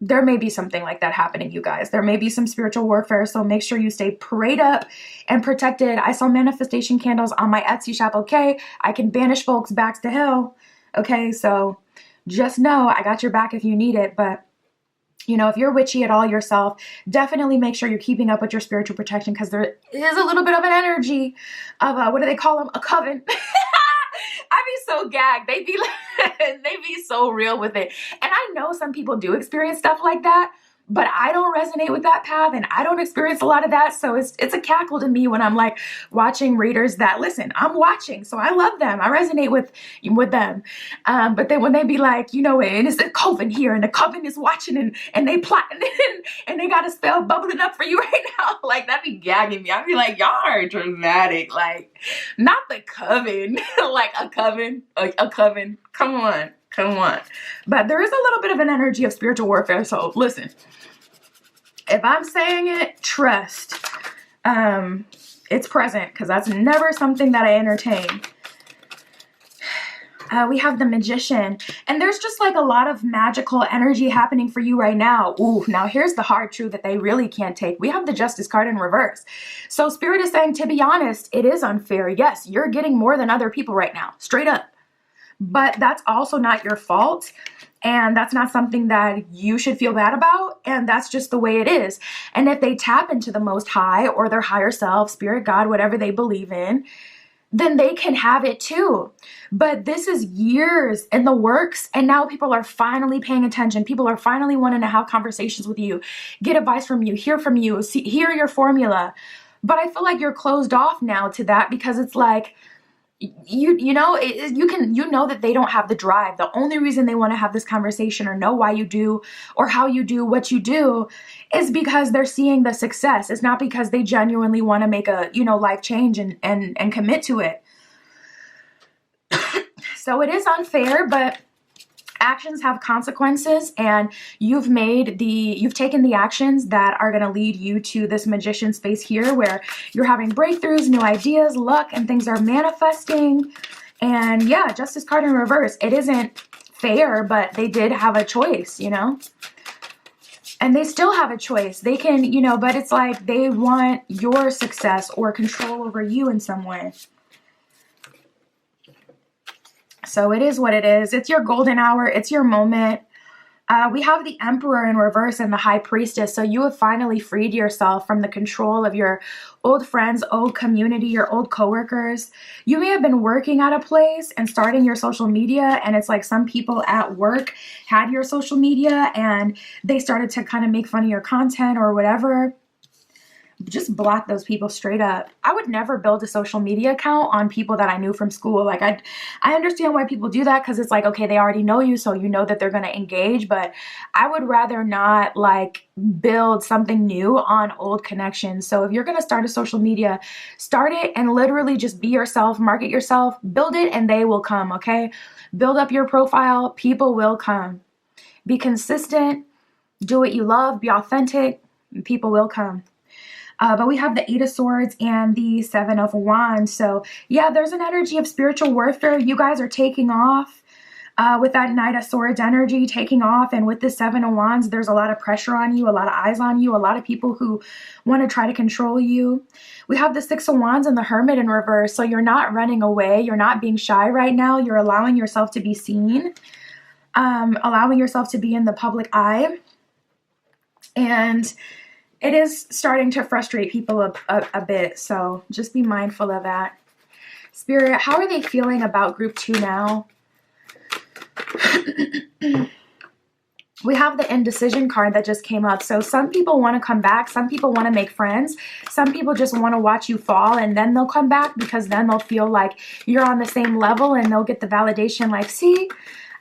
there may be something like that happening, you guys. There may be some spiritual warfare, so make sure you stay prayed up and protected. I sell manifestation candles on my Etsy shop, okay? I can banish folks back to hell, okay? So just know I got your back if you need it, but you know, if you're witchy at all yourself, definitely make sure you're keeping up with your spiritual protection, because there is a little bit of an energy of, what do they call them? A coven. I be so gagged. They be like, they be so real with it. And I know some people do experience stuff like that, but I don't resonate with that path and I don't experience a lot of that. So it's a cackle to me when I'm like watching readers that, listen, I'm watching, so I love them. I resonate with them. But then when they be like, you know, and it's a coven here and the coven is watching and they plotting and they got a spell bubbling up for you right now. Like that be gagging me. I be like, y'all are dramatic. Like not the coven, like a coven. Come on. But there is a little bit of an energy of spiritual warfare. So listen, if I'm saying it, trust. It's present, because that's never something that I entertain. We have the Magician, and there's just like a lot of magical energy happening for you right now. Ooh, now here's the hard truth that they really can't take. We have the Justice card in reverse. So Spirit is saying, to be honest, it is unfair. Yes, you're getting more than other people right now, straight up. But that's also not your fault. And that's not something that you should feel bad about. And that's just the way it is. And if they tap into the Most High or their higher self, Spirit, God, whatever they believe in, then they can have it too. But this is years in the works. And now people are finally paying attention. People are finally wanting to have conversations with you, get advice from you, hear from you, hear your formula. But I feel like you're closed off now to that, because it's like, you know, you know that they don't have the drive. The only reason they want to have this conversation or know why you do or how you do what you do is because they're seeing the success. It's not because they genuinely want to make a, you know, life change and commit to it. So it is unfair, but actions have consequences, and you've taken the actions that are going to lead you to this magician space here where you're having breakthroughs, new ideas, luck, and things are manifesting. And yeah, Justice card in reverse. It isn't fair, but they did have a choice, you know? And they still have a choice. They can, you know, but it's like they want your success or control over you in some way. So it is what it is. It's your golden hour. It's your moment. We have the Emperor in reverse and the High Priestess. So you have finally freed yourself from the control of your old friends, old community, your old coworkers. You may have been working at a place and starting your social media, and it's like some people at work had your social media and they started to kind of make fun of your content or whatever. Just block those people straight up. I would never build a social media account on people that I knew from school. Like I understand why people do that, because it's like, okay, they already know you, so you know that they're going to engage, but I would rather not like build something new on old connections. So if you're going to start a social media, start it and literally just be yourself, market yourself, build it, and they will come, okay? Build up your profile, people will come. Be consistent, do what you love, be authentic, and people will come. But we have the Eight of Swords and the Seven of Wands. So yeah, there's an energy of spiritual warfare. You guys are taking off with that Knight of Swords energy, taking off. And with the Seven of Wands, there's a lot of pressure on you, a lot of eyes on you, a lot of people who want to try to control you. We have the Six of Wands and the Hermit in reverse. So you're not running away. You're not being shy right now. You're allowing yourself to be seen, allowing yourself to be in the public eye. And it is starting to frustrate people a bit, so just be mindful of that. Spirit, how are they feeling about group 2 now? We have the indecision card that just came up. So some people want to come back. Some people want to make friends. Some people just want to watch you fall, and then they'll come back because then they'll feel like you're on the same level and they'll get the validation like, see,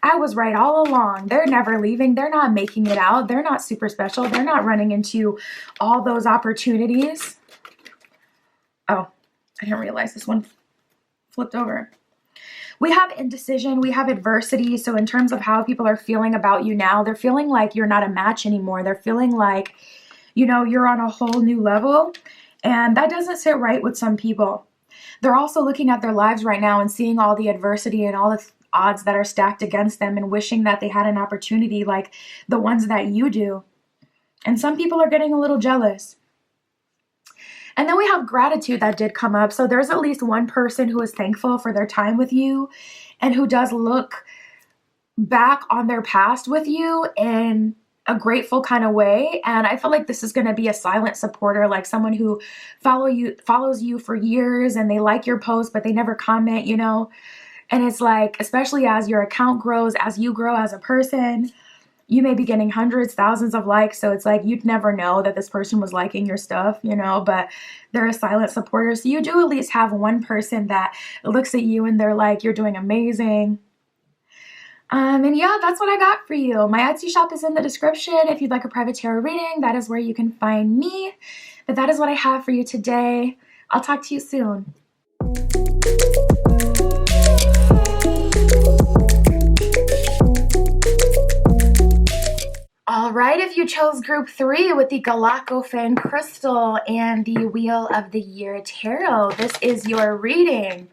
I was right all along. They're never leaving. They're not making it out. They're not super special. They're not running into all those opportunities. Oh, I didn't realize this one flipped over. We have indecision. We have adversity. So in terms of how people are feeling about you now, they're feeling like you're not a match anymore. They're feeling like, you know, you're on a whole new level. And that doesn't sit right with some people. They're also looking at their lives right now and seeing all the adversity and all the odds that are stacked against them and wishing that they had an opportunity like the ones that you do. And some people are getting a little jealous. And then we have gratitude that did come up. So there's at least one person who is thankful for their time with you and who does look back on their past with you in a grateful kind of way. And I feel like this is going to be a silent supporter, like someone who follows you for years and they like your posts, but they never comment, you know. And it's like, especially as your account grows, as you grow as a person, you may be getting hundreds, thousands of likes. So it's like, you'd never know that this person was liking your stuff, you know, but they're a silent supporter. So you do at least have one person that looks at you and they're like, you're doing amazing. And yeah, that's what I got for you. My Etsy shop is in the description. If you'd like a private tarot reading, that is where you can find me. But that is what I have for you today. I'll talk to you soon. All right, if you chose group 3 with the Galactophane Crystal and the Wheel of the Year Tarot, this is your reading.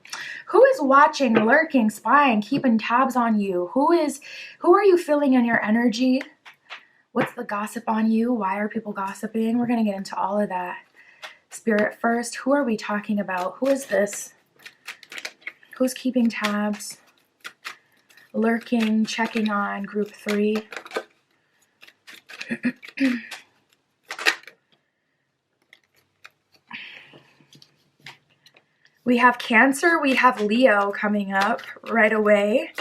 Who is watching, lurking, spying, keeping tabs on you? Who are you feeling in your energy? What's the gossip on you? Why are people gossiping? We're going to get into all of that. Spirit first, who are we talking about? Who is this? Who's keeping tabs? Lurking, checking on group 3. We have Cancer, we have Leo coming up right away.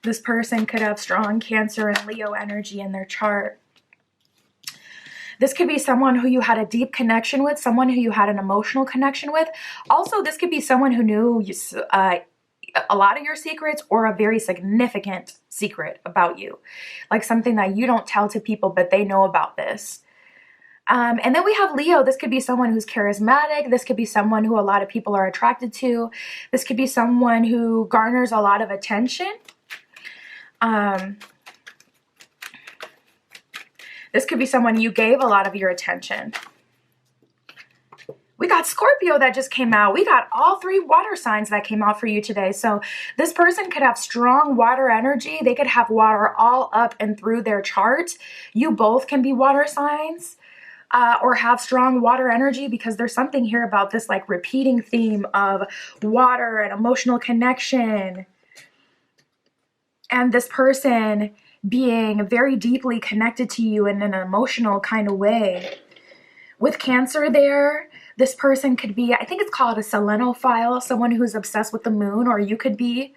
This person could have strong Cancer and Leo energy in their chart. This could be someone who you had a deep connection with, someone who you had an emotional connection with. Also, this could be someone who knew a lot of your secrets or a very significant secret about you, like something that you don't tell to people, but they know about this. And then we have Leo. This could be someone who's charismatic. This could be someone who a lot of people are attracted to. This could be someone who garners a lot of attention. This could be someone you gave a lot of your attention. We got Scorpio that just came out. We got all 3 water signs that came out for you today. So this person could have strong water energy. They could have water all up and through their chart. You both can be water signs or have strong water energy, because there's something here about this like repeating theme of water and emotional connection. And this person being very deeply connected to you in an emotional kind of way. With Cancer there, this person could be, I think it's called a selenophile, someone who's obsessed with the moon, or you could be,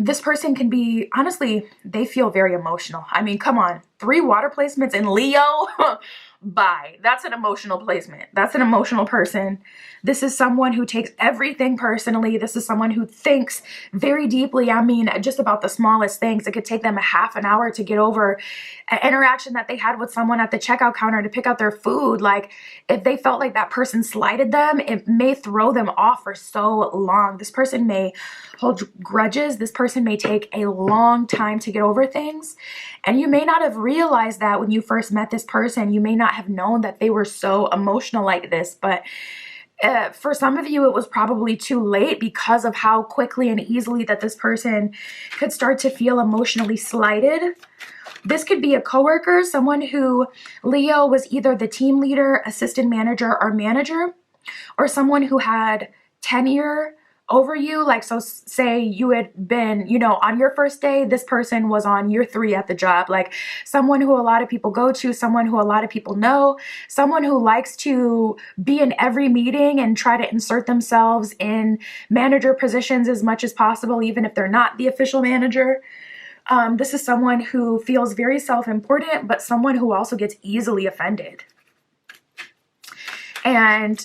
this person can be, honestly, they feel very emotional. I mean, come on, 3 water placements in Leo? Bye. That's an emotional placement. That's an emotional person. This is someone who takes everything personally. This is someone who thinks very deeply. I mean, just about the smallest things. It could take them a half an hour to get over an interaction that they had with someone at the checkout counter to pick out their food. Like, if they felt like that person slighted them, it may throw them off for so long. This person may hold grudges. This person may take a long time to get over things. And you may not have realized that when you first met this person. You may not have known that they were so emotional like this, but for some of you, it was probably too late because of how quickly and easily that this person could start to feel emotionally slighted. This could be a coworker, someone who, Leo, was either the team leader, assistant manager, or manager, or someone who had tenure over you. Like, so say you had been, on your first day, this person was on year 3 at the job. Like, someone who a lot of people go to, someone who a lot of people know, someone who likes to be in every meeting and try to insert themselves in manager positions as much as possible, even if they're not the official manager. This is someone who feels very self-important, but someone who also gets easily offended. And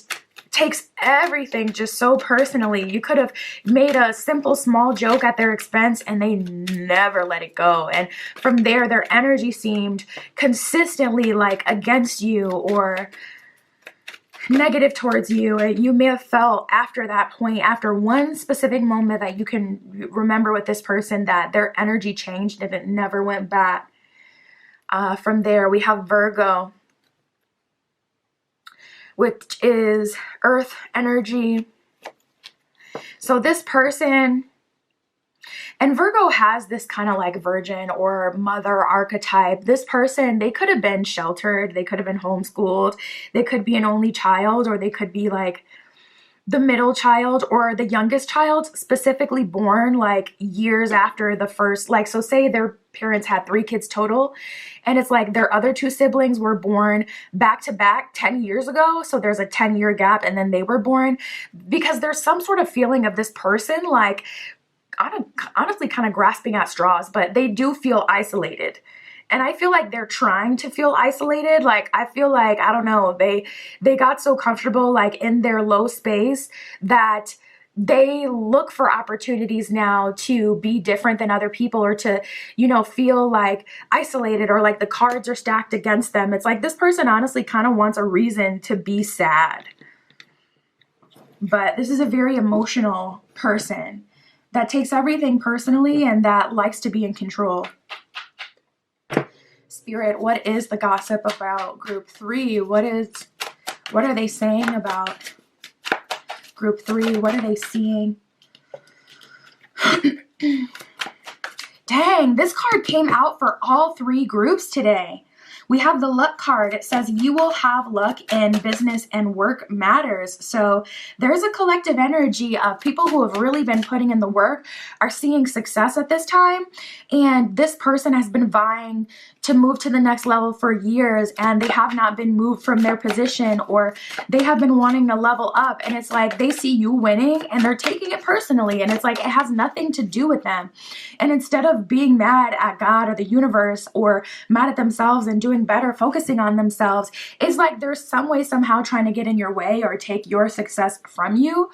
takes everything just so personally. You could have made a simple small joke at their expense and they never let it go. And from there, their energy seemed consistently like against you or negative towards you. You may have felt after that point, after one specific moment that you can remember with this person, that their energy changed and it never went back. From there, we have Virgo, which is earth energy. So this person, and Virgo has this kind of like virgin or mother archetype. This person, they could have been sheltered, they could have been homeschooled, they could be an only child, or they could be like the middle child or the youngest child, specifically born like years after the first, like, so say their parents had 3 kids total, and it's like their other 2 siblings were born back to back 10 years ago. So there's a 10-year gap and then they were born, because there's some sort of feeling of this person, like, honestly kind of grasping at straws, but they do feel isolated. And I feel like they're trying to feel isolated. Like, I feel like, I don't know, they got so comfortable like in their low space that they look for opportunities now to be different than other people, or to, feel like isolated, or like the cards are stacked against them. It's like this person honestly kind of wants a reason to be sad. But this is a very emotional person that takes everything personally and that likes to be in control. Spirit, what is the gossip about group 3? What are they saying about group 3? What are they seeing? Dang, this card came out for all 3 groups today. We have the luck card. It says you will have luck in business and work matters. So there's a collective energy of people who have really been putting in the work are seeing success at this time. And this person has been vying to move to the next level for years, and they have not been moved from their position, or they have been wanting to level up, and it's like they see you winning and they're taking it personally, and it's like it has nothing to do with them. And instead of being mad at God or the universe or mad at themselves and doing better, focusing on themselves, it's like there's some way somehow trying to get in your way or take your success from you,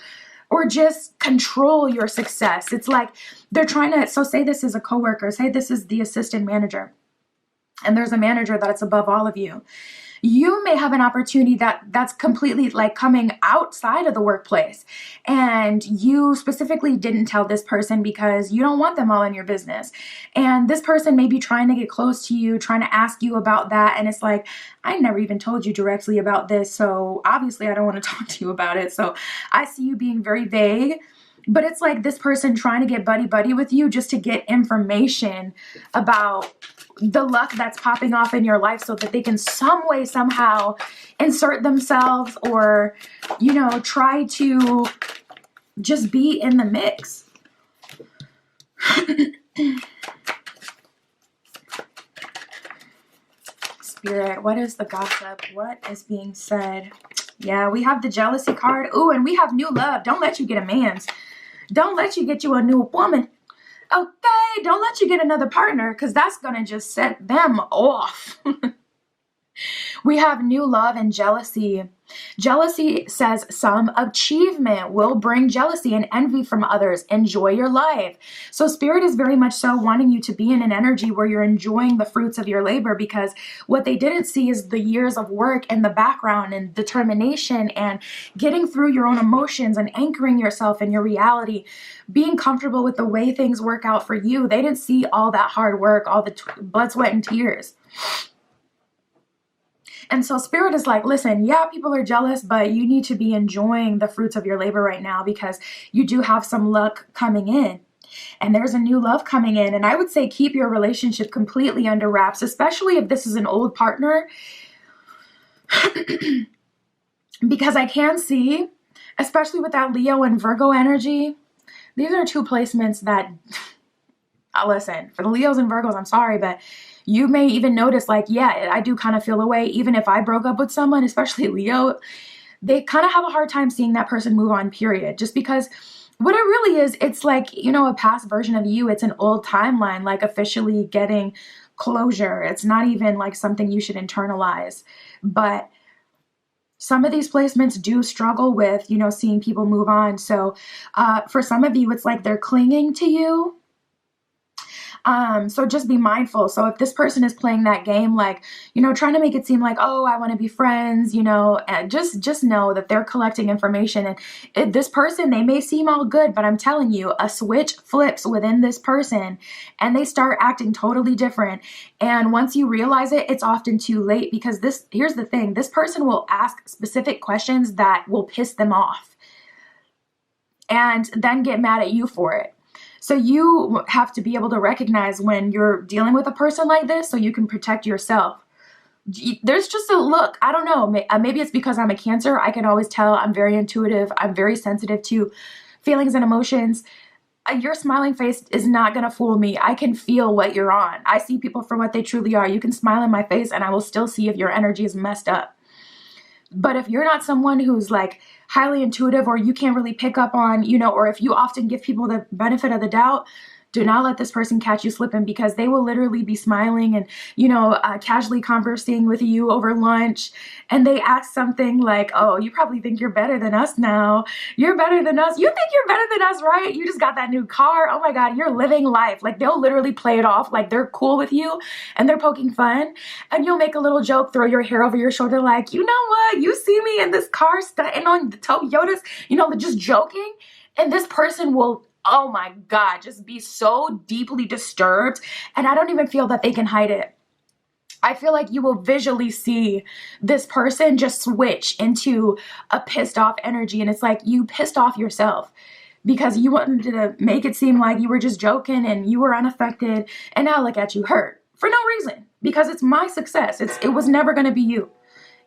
or just control your success. It's like they're trying to, so say this is a coworker, say this is the assistant manager, and there's a manager that's above all of you. You may have an opportunity that's completely like coming outside of the workplace, and you specifically didn't tell this person because you don't want them all in your business. And this person may be trying to get close to you, trying to ask you about that. And it's like, I never even told you directly about this, so obviously I don't want to talk to you about it. So I see you being very vague. But it's like this person trying to get buddy with you just to get information about the luck that's popping off in your life, so that they can some way, somehow insert themselves, or, you know, try to just be in the mix. Spirit, what is the gossip? What is being said? Yeah, we have the jealousy card. Ooh, and we have new love. Don't let you get a man's. Don't let you get you a new woman. Okay, don't let you get another partner, because that's going to just set them off. We have new love and jealousy. Jealousy says some achievement will bring jealousy and envy from others. Enjoy your life. So Spirit is very much so wanting you to be in an energy where you're enjoying the fruits of your labor, because what they didn't see is the years of work and the background and determination and getting through your own emotions and anchoring yourself in your reality, being comfortable with the way things work out for you. They didn't see all that hard work, all the blood, sweat, and tears. And so Spirit is like, listen, yeah, people are jealous, but you need to be enjoying the fruits of your labor right now, because you do have some luck coming in. And there's a new love coming in. And I would say keep your relationship completely under wraps, especially if this is an old partner. Because I can see, especially with that Leo and Virgo energy, these are two placements that, listen, for the Leos and Virgos, I'm sorry, but you may even notice, like, yeah, I do kind of feel away. Even if I broke up with someone, especially Leo, they kind of have a hard time seeing that person move on, period. Just because what it really is, it's like, you know, a past version of you. It's an old timeline, like officially getting closure. It's not even like something you should internalize. But some of these placements do struggle with, you know, seeing people move on. So for some of you, it's like they're clinging to you. So just be mindful. So if this person is playing that game, like, you know, trying to make it seem like, oh, I want to be friends, you know, and just know that they're collecting information. And this person, they may seem all good, but I'm telling you, a switch flips within this person and they start acting totally different. And once you realize it, it's often too late, because here's the thing, this person will ask specific questions that will piss them off and then get mad at you for it. So you have to be able to recognize when you're dealing with a person like this, so you can protect yourself. There's just a look. I don't know. Maybe it's because I'm a Cancer. I can always tell. I'm very intuitive. I'm very sensitive to feelings and emotions. Your smiling face is not going to fool me. I can feel what you're on. I see people for what they truly are. You can smile in my face and I will still see if your energy is messed up. But if you're not someone who's like highly intuitive, or you can't really pick up on, you know, or if you often give people the benefit of the doubt, do not let this person catch you slipping, because they will literally be smiling and, you know, casually conversing with you over lunch. And they ask something like, oh, you probably think you're better than us now. You're better than us. You think you're better than us, right? You just got that new car. Oh my God, you're living life. Like they'll literally play it off like they're cool with you and they're poking fun. And you'll make a little joke, throw your hair over your shoulder like, you know what? You see me in this car stunting on the Toyotas, you know, just joking. And this person will, oh my God, just be so deeply disturbed. And I don't even feel that they can hide it. I feel like you will visually see this person just switch into a pissed off energy. And it's like you pissed off yourself because you wanted to make it seem like you were just joking and you were unaffected. And now look at you hurt for no reason, because it's my success. It was never going to be you.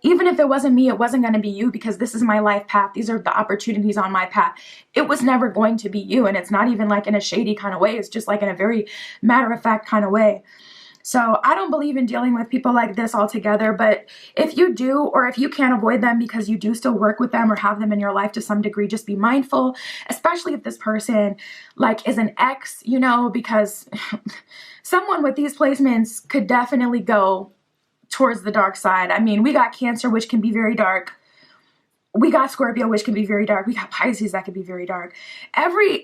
Even if it wasn't me, it wasn't going to be you, because this is my life path. These are the opportunities on my path. It was never going to be you. And it's not even like in a shady kind of way. It's just like in a very matter of fact kind of way. So I don't believe in dealing with people like this altogether, but if you do, or if you can't avoid them because you do still work with them or have them in your life to some degree, just be mindful, especially if this person like is an ex, you know, because someone with these placements could definitely go towards the dark side. I mean, we got Cancer, which can be very dark. We got Scorpio, which can be very dark. We got Pisces, that can be very dark. Every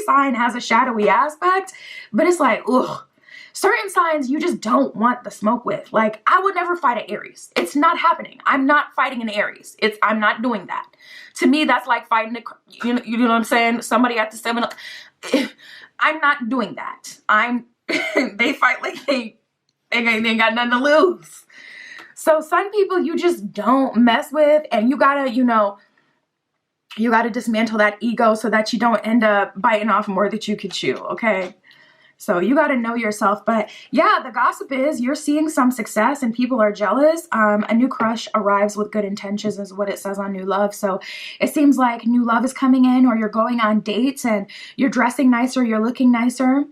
sign has a shadowy aspect, but it's like, ugh. Certain signs you just don't want the smoke with. Like, I would never fight an Aries. It's not happening. I'm not fighting an Aries. I'm not doing that. To me, that's like fighting you know what I'm saying? Somebody at the 7. I'm not doing that. They fight like they ain't got nothing to lose. So some people you just don't mess with, and you gotta, you know, you gotta dismantle that ego so that you don't end up biting off more that you could chew, okay? So you got to know yourself. But yeah, the gossip is you're seeing some success and people are jealous. A new crush arrives with good intentions is what it says on New Love. So it seems like new love is coming in, or you're going on dates and you're dressing nicer, you're looking nicer.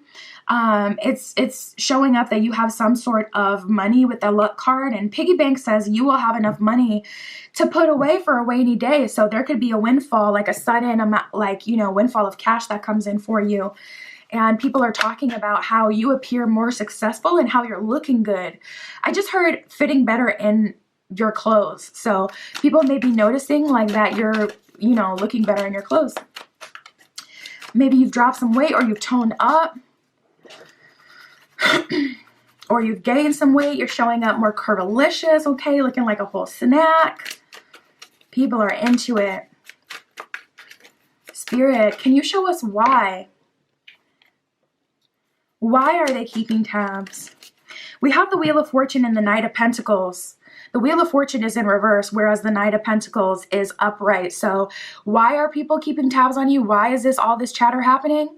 It's showing up that you have some sort of money with the luck card, and piggy bank says you will have enough money to put away for a rainy day. So there could be a windfall, like a sudden amount, like, you know, windfall of cash that comes in for you. And people are talking about how you appear more successful and how you're looking good. I just heard fitting better in your clothes. So people may be noticing like that you're, you know, looking better in your clothes. Maybe you've dropped some weight, or you've toned up, or you've gained some weight. You're showing up more curvilicious, okay, looking like a whole snack. People are into it. Spirit, can you show us why? Why are they keeping tabs? We have the Wheel of Fortune and the Knight of Pentacles. The Wheel of Fortune is in reverse, whereas the Knight of Pentacles is upright. So why are people keeping tabs on you? Why is all this chatter happening?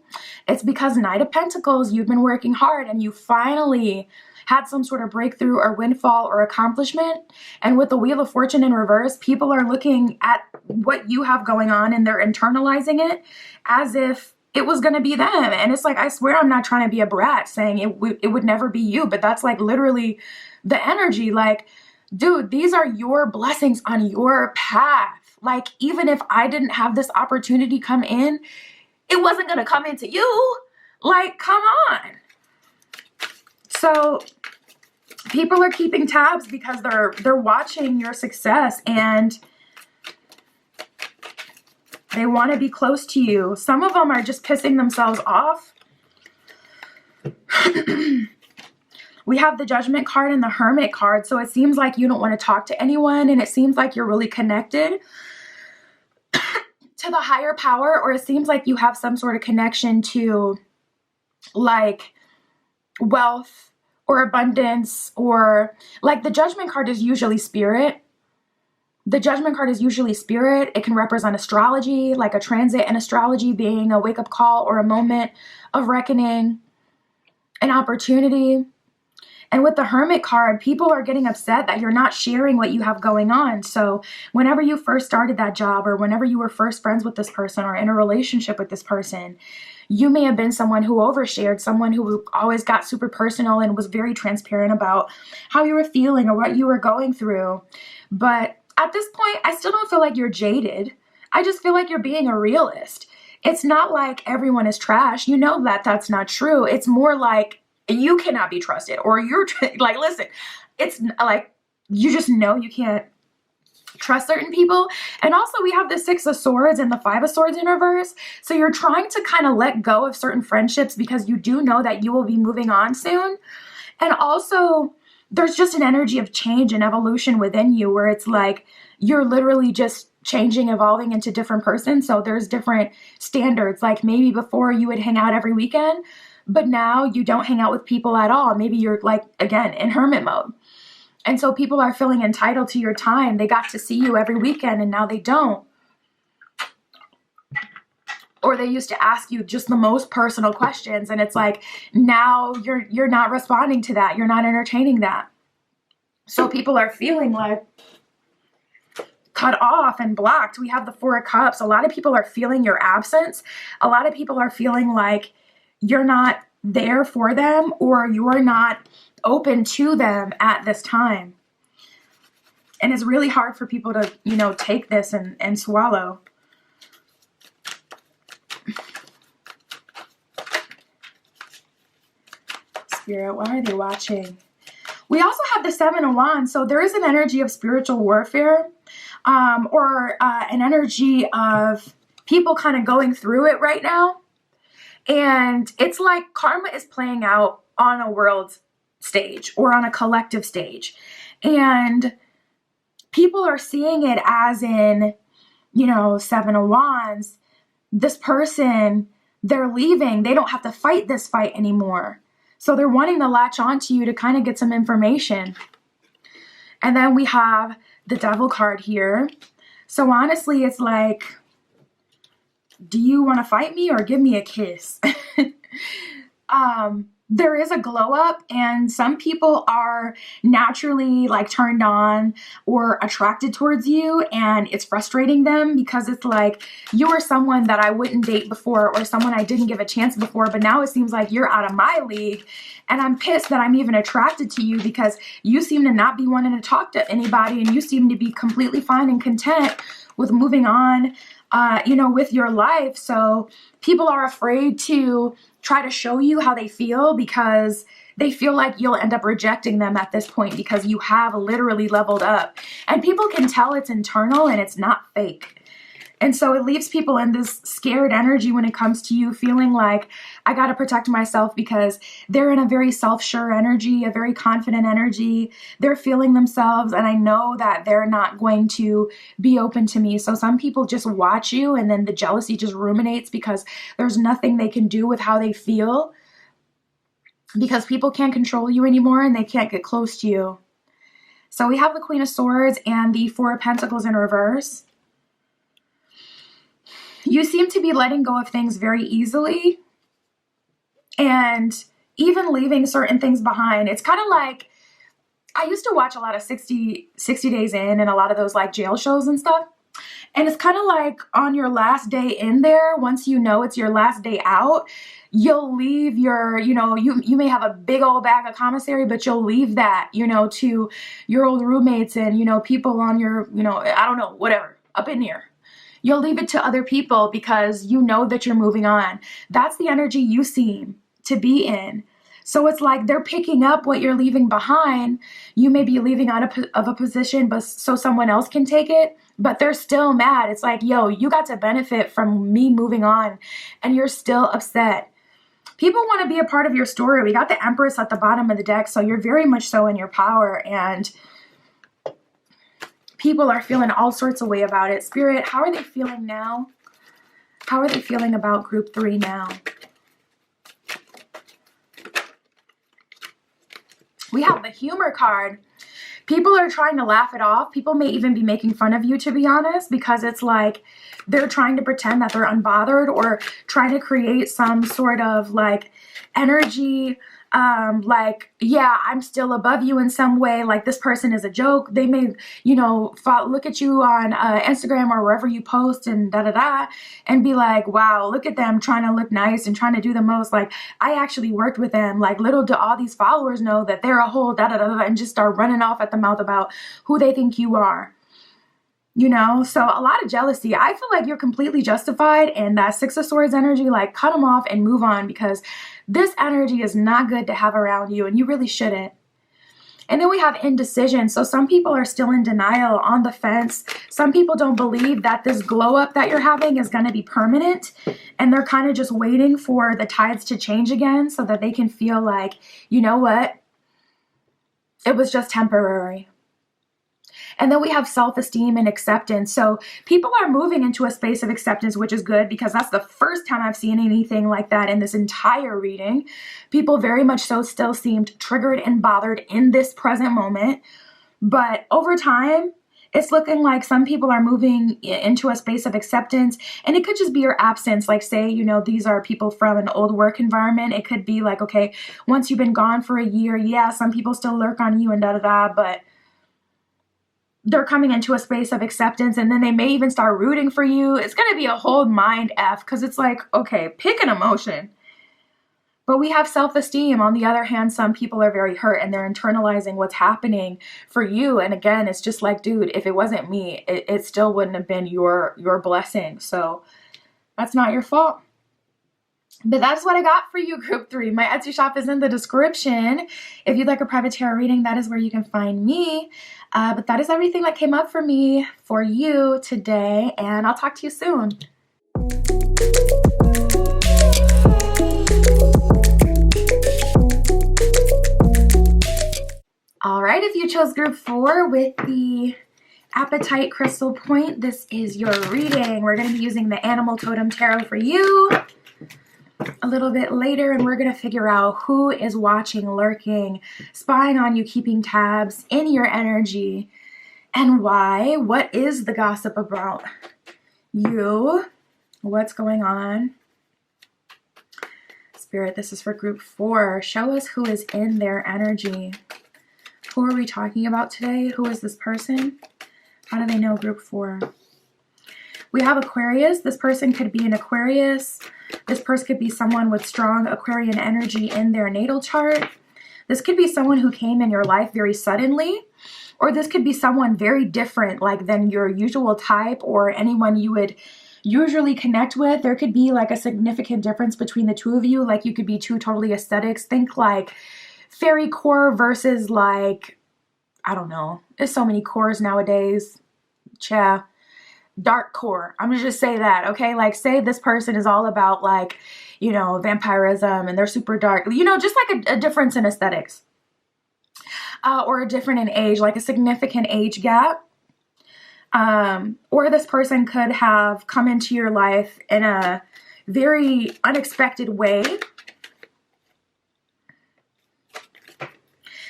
It's because Knight of Pentacles, you've been working hard and you finally had some sort of breakthrough or windfall or accomplishment. And with the Wheel of Fortune in reverse, people are looking at what you have going on and they're internalizing it as if it was going to be them. And it's like, I swear I'm not trying to be a brat saying it would never be you, but that's like literally the energy. Like, dude, these are your blessings on your path. Like, even if I didn't have this opportunity come in, it wasn't going to come into you. Like, come on. So people are keeping tabs because they're watching your success and they want to be close to you. Some of them are just pissing themselves off. We have the Judgment card and the Hermit card. So it seems like you don't want to talk to anyone, and it seems like you're really connected to the higher power, or it seems like you have some sort of connection to like wealth or abundance, or like the Judgment card is usually spirit. The Judgment card is usually spirit. It can represent astrology, like a transit in astrology being a wake-up call or a moment of reckoning, an opportunity. And with the Hermit card, people are getting upset that you're not sharing what you have going on. So whenever you first started that job, or whenever you were first friends with this person or in a relationship with this person, you may have been someone who overshared, someone who always got super personal and was very transparent about how you were feeling or what you were going through. But at this point, I still don't feel like you're jaded. I just feel like you're being a realist. It's not like everyone is trash. You know that that's not true. It's more like you cannot be trusted, or you're like, listen, it's like you just know you can't trust certain people. And also we have the Six of Swords and the Five of Swords in reverse. So you're trying to kind of let go of certain friendships because you do know that you will be moving on soon. And also there's just an energy of change and evolution within you where it's like you're literally just changing, evolving into different persons. So there's different standards. Like maybe before you would hang out every weekend, but now you don't hang out with people at all. Maybe you're like, again, in hermit mode. And so people are feeling entitled to your time. They got to see you every weekend and now they don't. Or they used to ask you just the most personal questions. And it's like, now you're not responding to that. You're not entertaining that. So people are feeling like cut off and blocked. We have the Four of Cups. A lot of people are feeling your absence. A lot of people are feeling like you're not there for them, or you're not open to them at this time. And it's really hard for people to, take this and swallow. Spirit, what are they watching? We also have the Seven of Wands. So there is an energy of spiritual warfare, or an energy of people kind of going through it right now. And it's like karma is playing out on a world stage or on a collective stage. And people are seeing it as in, Seven of Wands. This person, they're leaving. They don't have to fight this fight anymore. So they're wanting to latch onto you to kind of get some information. And then we have the Devil card here. So honestly, it's like, do you want to fight me or give me a kiss? There is a glow up, and some people are naturally like turned on or attracted towards you, and it's frustrating them because it's like you are someone that I wouldn't date before, or someone I didn't give a chance before, but now it seems like you're out of my league, and I'm pissed that I'm even attracted to you because you seem to not be wanting to talk to anybody, and you seem to be completely fine and content with moving on, with your life. So people are afraid to try to show you how they feel because they feel like you'll end up rejecting them at this point because you have literally leveled up. And people can tell it's internal and it's not fake. And so it leaves people in this scared energy when it comes to you, feeling like I got to protect myself because they're in a very self-sure energy, a very confident energy. They're feeling themselves, and I know that they're not going to be open to me. So some people just watch you, and then the jealousy just ruminates because there's nothing they can do with how they feel, because people can't control you anymore and they can't get close to you. So we have the Queen of Swords and the Four of Pentacles in reverse. You seem to be letting go of things very easily and even leaving certain things behind. It's kind of like, I used to watch a lot of 60 Days In and a lot of those like jail shows and stuff. And it's kind of like on your last day in there, once you know it's your last day out, you'll leave your, you may have a big old bag of commissary, but you'll leave that, to your old roommates and, people on your, I don't know, whatever, up in here. You'll leave it to other people because you know that you're moving on. That's the energy you seem to be in. So it's like they're picking up what you're leaving behind. You may be leaving out of a position, but so someone else can take it, but they're still mad. It's like, yo, you got to benefit from me moving on, and you're still upset. People want to be a part of your story. We got the Empress at the bottom of the deck, so you're very much so in your power, and people are feeling all sorts of way about it. Spirit, how are they feeling now? How are they feeling about group 3 now? We have the Humor card. People are trying to laugh it off. People may even be making fun of you, to be honest, because it's like they're trying to pretend that they're unbothered or trying to create some sort of like energy, like, yeah, I'm still above you in some way. Like this person is a joke. They may, look at you on Instagram or wherever you post and and be like, wow, look at them trying to look nice and trying to do the most. Like I actually worked with them. Like little do all these followers know that they're a whole and just start running off at the mouth about who they think you are. So a lot of jealousy. I feel like you're completely justified, and that Six of Swords energy, like cut them off and move on, because this energy is not good to have around you, and you really shouldn't. And then we have indecision. So some people are still in denial, on the fence. Some people don't believe that this glow up that you're having is going to be permanent, and they're kind of just waiting for the tides to change again so that they can feel like, you know what, it was just temporary. And then we have self-esteem and acceptance. So people are moving into a space of acceptance, which is good, because that's the first time I've seen anything like that in this entire reading. People very much so still seemed triggered and bothered in this present moment. But over time, it's looking like some people are moving into a space of acceptance, and it could just be your absence. Like say, these are people from an old work environment. It could be like, okay, once you've been gone for a year, yeah, some people still lurk on you and but they're coming into a space of acceptance, and then they may even start rooting for you. It's going to be a whole mind F, because it's like, okay, pick an emotion. But we have self-esteem. On the other hand, some people are very hurt and they're internalizing what's happening for you. And again, it's just like, dude, if it wasn't me, it still wouldn't have been your blessing. So that's not your fault. But that's what I got for you, Group 3. My Etsy shop is in the description. If you'd like a private tarot reading, that is where you can find me. But that is everything that came up for me for you today, and I'll talk to you soon. All right, if you chose Group 4 with the Appetite Crystal Point, this is your reading. We're going to be using the Animal Totem Tarot for you a little bit later, and we're going to figure out who is watching, lurking, spying on you, keeping tabs in your energy, and why. What is the gossip about you? What's going on? Spirit, this is for Group 4. Show us who is in their energy. Who are we talking about today? Who is this person? How do they know Group 4? We have Aquarius. This person could be an Aquarius. This person could be someone with strong Aquarian energy in their natal chart. This could be someone who came in your life very suddenly, or this could be someone very different, like than your usual type or anyone you would usually connect with. There could be like a significant difference between the two of you. Like you could be two totally aesthetics. Think like fairy core versus like, I don't know. There's so many cores nowadays. Dark core. I'm gonna just say that, okay? Like say this person is all about like, you know, vampirism and they're super dark. You know, just like a difference in aesthetics. Or a different in age, like a significant age gap. Or this person could have come into your life in a very unexpected way.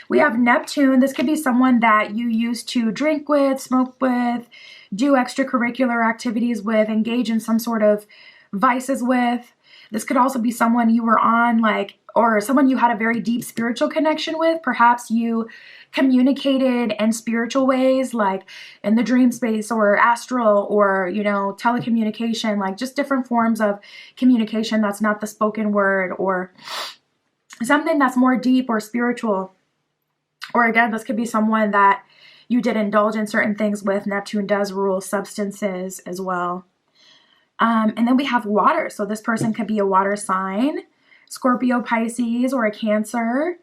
We have Neptune. This could be someone that you used to drink with, smoke with, do extracurricular activities with, engage in some sort of vices with. This could also be someone you were on like, or someone you had a very deep spiritual connection with. Perhaps you communicated in spiritual ways, like in the dream space or astral or, you know, telecommunication, like just different forms of communication that's not the spoken word or something that's more deep or spiritual. Or again, this could be someone that you did indulge in certain things with. Neptune does rule substances as well. And then we have water. So this person could be a water sign, Scorpio, Pisces, or a Cancer.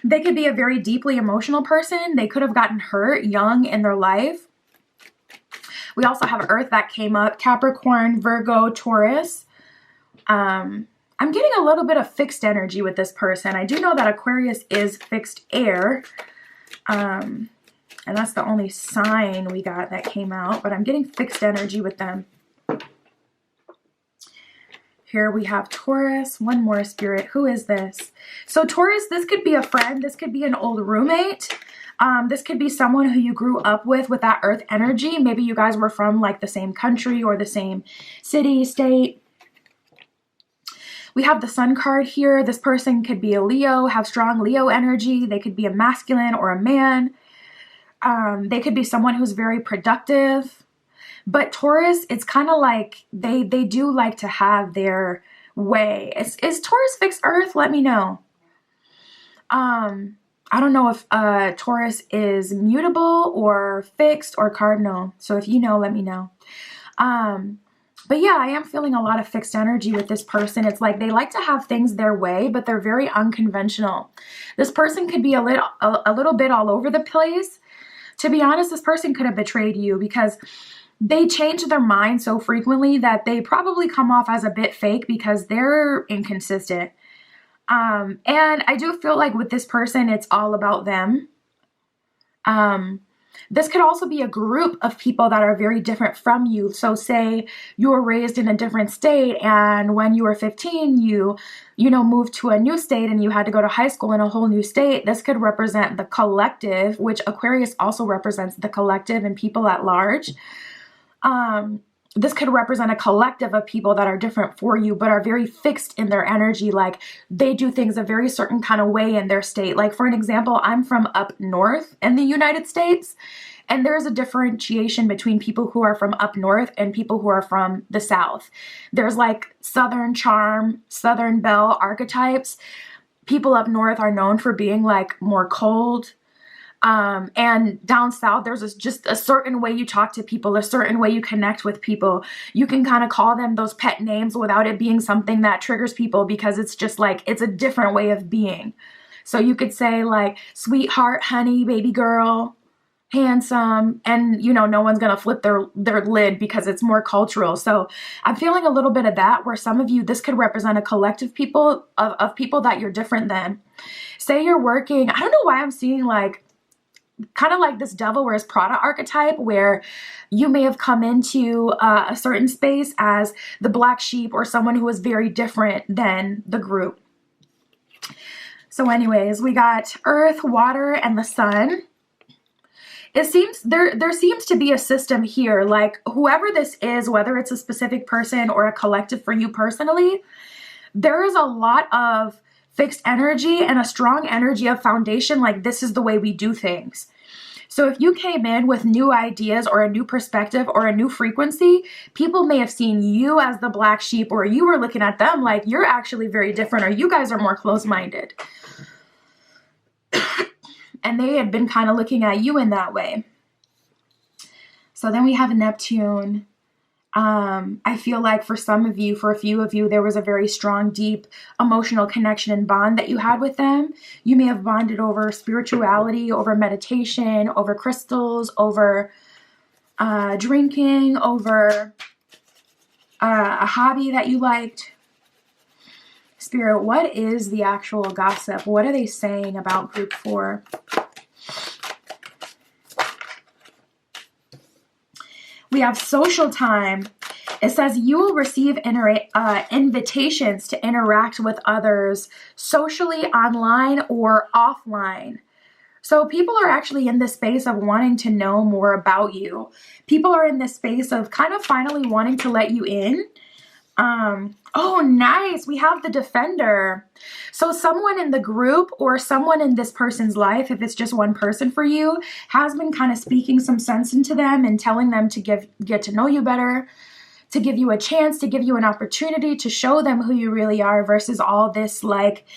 They could be a very deeply emotional person. They could have gotten hurt young in their life. We also have Earth that came up, Capricorn, Virgo, Taurus. I'm getting a little bit of fixed energy with this person. I do know that Aquarius is fixed air. And that's the only sign we got that came out. But I'm getting fixed energy with them. Here we have Taurus. One more, Spirit. Who is this? So Taurus, this could be a friend. This could be an old roommate. This could be someone who you grew up with that Earth energy. Maybe you guys were from like the same country or the same city, state. We have the Sun card here. This person could be a Leo, have strong Leo energy. They could be a masculine or a man. They could be someone who's very productive. But Taurus, it's kind of like they do like to have their way. Is Taurus fixed Earth? Let me know. I don't know if Taurus is mutable or fixed or cardinal. So if you know, let me know. But yeah, I am feeling a lot of fixed energy with this person. It's like they like to have things their way, but they're very unconventional. This person could be a little bit all over the place. To be honest, this person could have betrayed you because they change their mind so frequently that they probably come off as a bit fake because they're inconsistent. And I do feel like with this person, it's all about them. This could also be a group of people that are very different from you. So say you were raised in a different state and when you were 15, you moved to a new state and you had to go to high school in a whole new state. This could represent the collective, which Aquarius also represents the collective and people at large. This could represent a collective of people that are different for you, but are very fixed in their energy. Like they do things a very certain kind of way in their state. Like for an example, I'm from up north in the United States. And there's a differentiation between people who are from up north and people who are from the south. There's like Southern charm, Southern belle archetypes. People up north are known for being like more cold. And down south, there's just a certain way you talk to people, a certain way you connect with people. You can kind of call them those pet names without it being something that triggers people, because it's just like, it's a different way of being. So you could say like, sweetheart, honey, baby girl, handsome, and no one's gonna flip their lid because it's more cultural. So I'm feeling a little bit of that, where some of you, this could represent a collective people of people that you're different than. Say you're working, I don't know why I'm seeing like kind of like this Devil Wears Prada archetype, where you may have come into a certain space as the black sheep or someone who is very different than the group. So anyways, we got earth, water, and the sun. It seems there seems to be a system here, like whoever this is, whether it's a specific person or a collective for you personally, there is a lot of fixed energy and a strong energy of foundation, like this is the way we do things. So if you came in with new ideas or a new perspective or a new frequency, people may have seen you as the black sheep, or you were looking at them like you're actually very different, or you guys are more close-minded. And they had been kind of looking at you in that way. So then we have Neptune. I feel like for some of you, for a few of you, there was a very strong, deep emotional connection and bond that you had with them. You may have bonded over spirituality, over meditation, over crystals, over drinking, over a hobby that you liked. Spirit, what is the actual gossip? What are they saying about group 4? We have social time. It says you will receive invitations to interact with others socially, online, or offline. So people are actually in this space of wanting to know more about you. People are in this space of kind of finally wanting to let you in. Oh, nice. We have the Defender. So someone in the group or someone in this person's life, if it's just one person for you, has been kind of speaking some sense into them and telling them to get to know you better, to give you a chance, to give you an opportunity to show them who you really are, versus all this like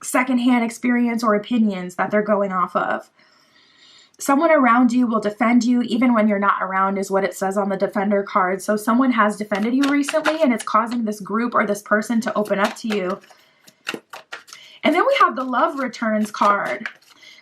secondhand experience or opinions that they're going off of. Someone around you will defend you even when you're not around, is what it says on the Defender card. So someone has defended you recently, and it's causing this group or this person to open up to you. And then we have the Love Returns card.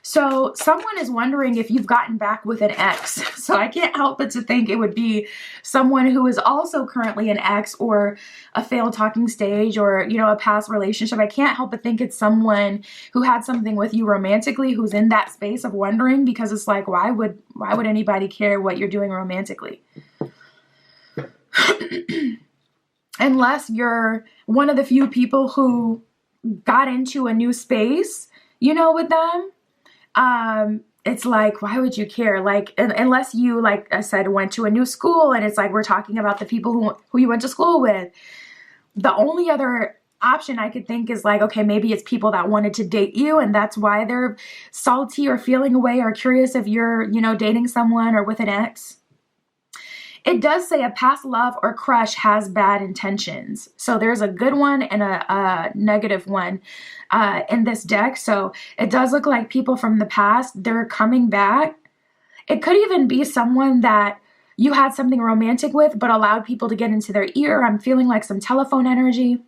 So someone is wondering if you've gotten back with an ex. So I can't help but to think it would be someone who is also currently an ex, or a failed talking stage, or, a past relationship. I can't help but think it's someone who had something with you romantically, who's in that space of wondering, because it's like, why would anybody care what you're doing romantically? Unless you're one of the few people who got into a new space, with them. It's like, why would you care? Like, unless you, like I said, went to a new school, and it's like, we're talking about the people who you went to school with. The only other option I could think is like, okay, maybe it's people that wanted to date you, and that's why they're salty or feeling away or curious if you're, dating someone or with an ex. It does say a past love or crush has bad intentions. So there's a good one and a negative one in this deck. So it does look like people from the past, they're coming back. It could even be someone that you had something romantic with but allowed people to get into their ear. I'm feeling like some telephone energy,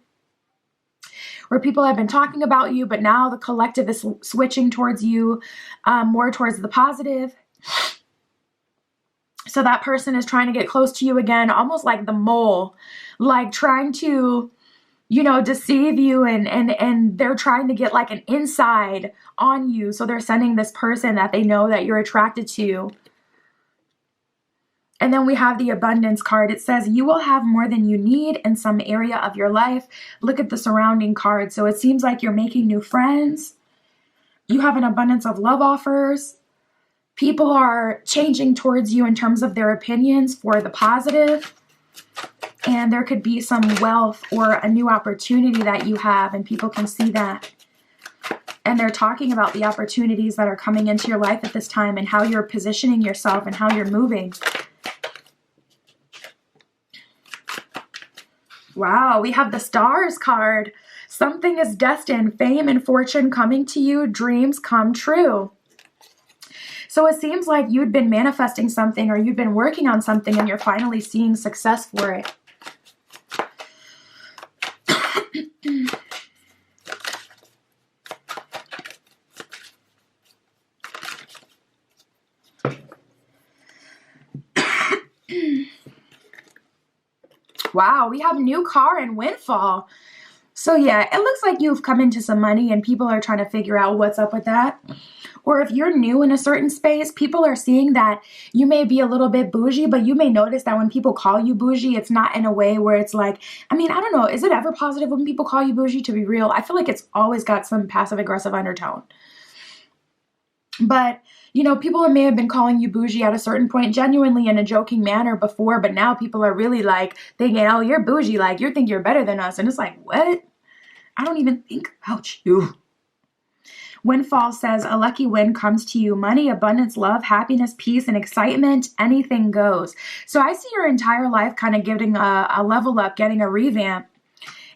where people have been talking about you, but now the collective is switching towards you, more towards the positive. So that person is trying to get close to you again, almost like the mole, like trying to, deceive you, and they're trying to get like an inside on you. So they're sending this person that they know that you're attracted to. And then we have the Abundance card. It says you will have more than you need in some area of your life. Look at the surrounding card. So it seems like you're making new friends. You have an abundance of love offers. People are changing towards you in terms of their opinions for the positive. And there could be some wealth or a new opportunity that you have, and people can see that. And they're talking about the opportunities that are coming into your life at this time and how you're positioning yourself and how you're moving. Wow, we have the Stars card. Something is destined. Fame and fortune coming to you. Dreams come true. So it seems like you'd been manifesting something, or you've been working on something, and you're finally seeing success for it. Wow, we have new car and windfall. So yeah, it looks like you've come into some money and people are trying to figure out what's up with that. Or if you're new in a certain space, people are seeing that you may be a little bit bougie, but you may notice that when people call you bougie, it's not in a way where it's like, I mean, I don't know, is it ever positive when people call you bougie, to be real? I feel like it's always got some passive aggressive undertone. But, you know, people may have been calling you bougie at a certain point, genuinely in a joking manner before, but now people are really like thinking, oh, you're bougie, like you think you're better than us. And it's like, what? I don't even think about you. Windfall says a lucky win comes to you. Money, abundance, love, happiness, peace, and excitement. Anything goes. So I see your entire life kind of getting a level up, getting a revamp.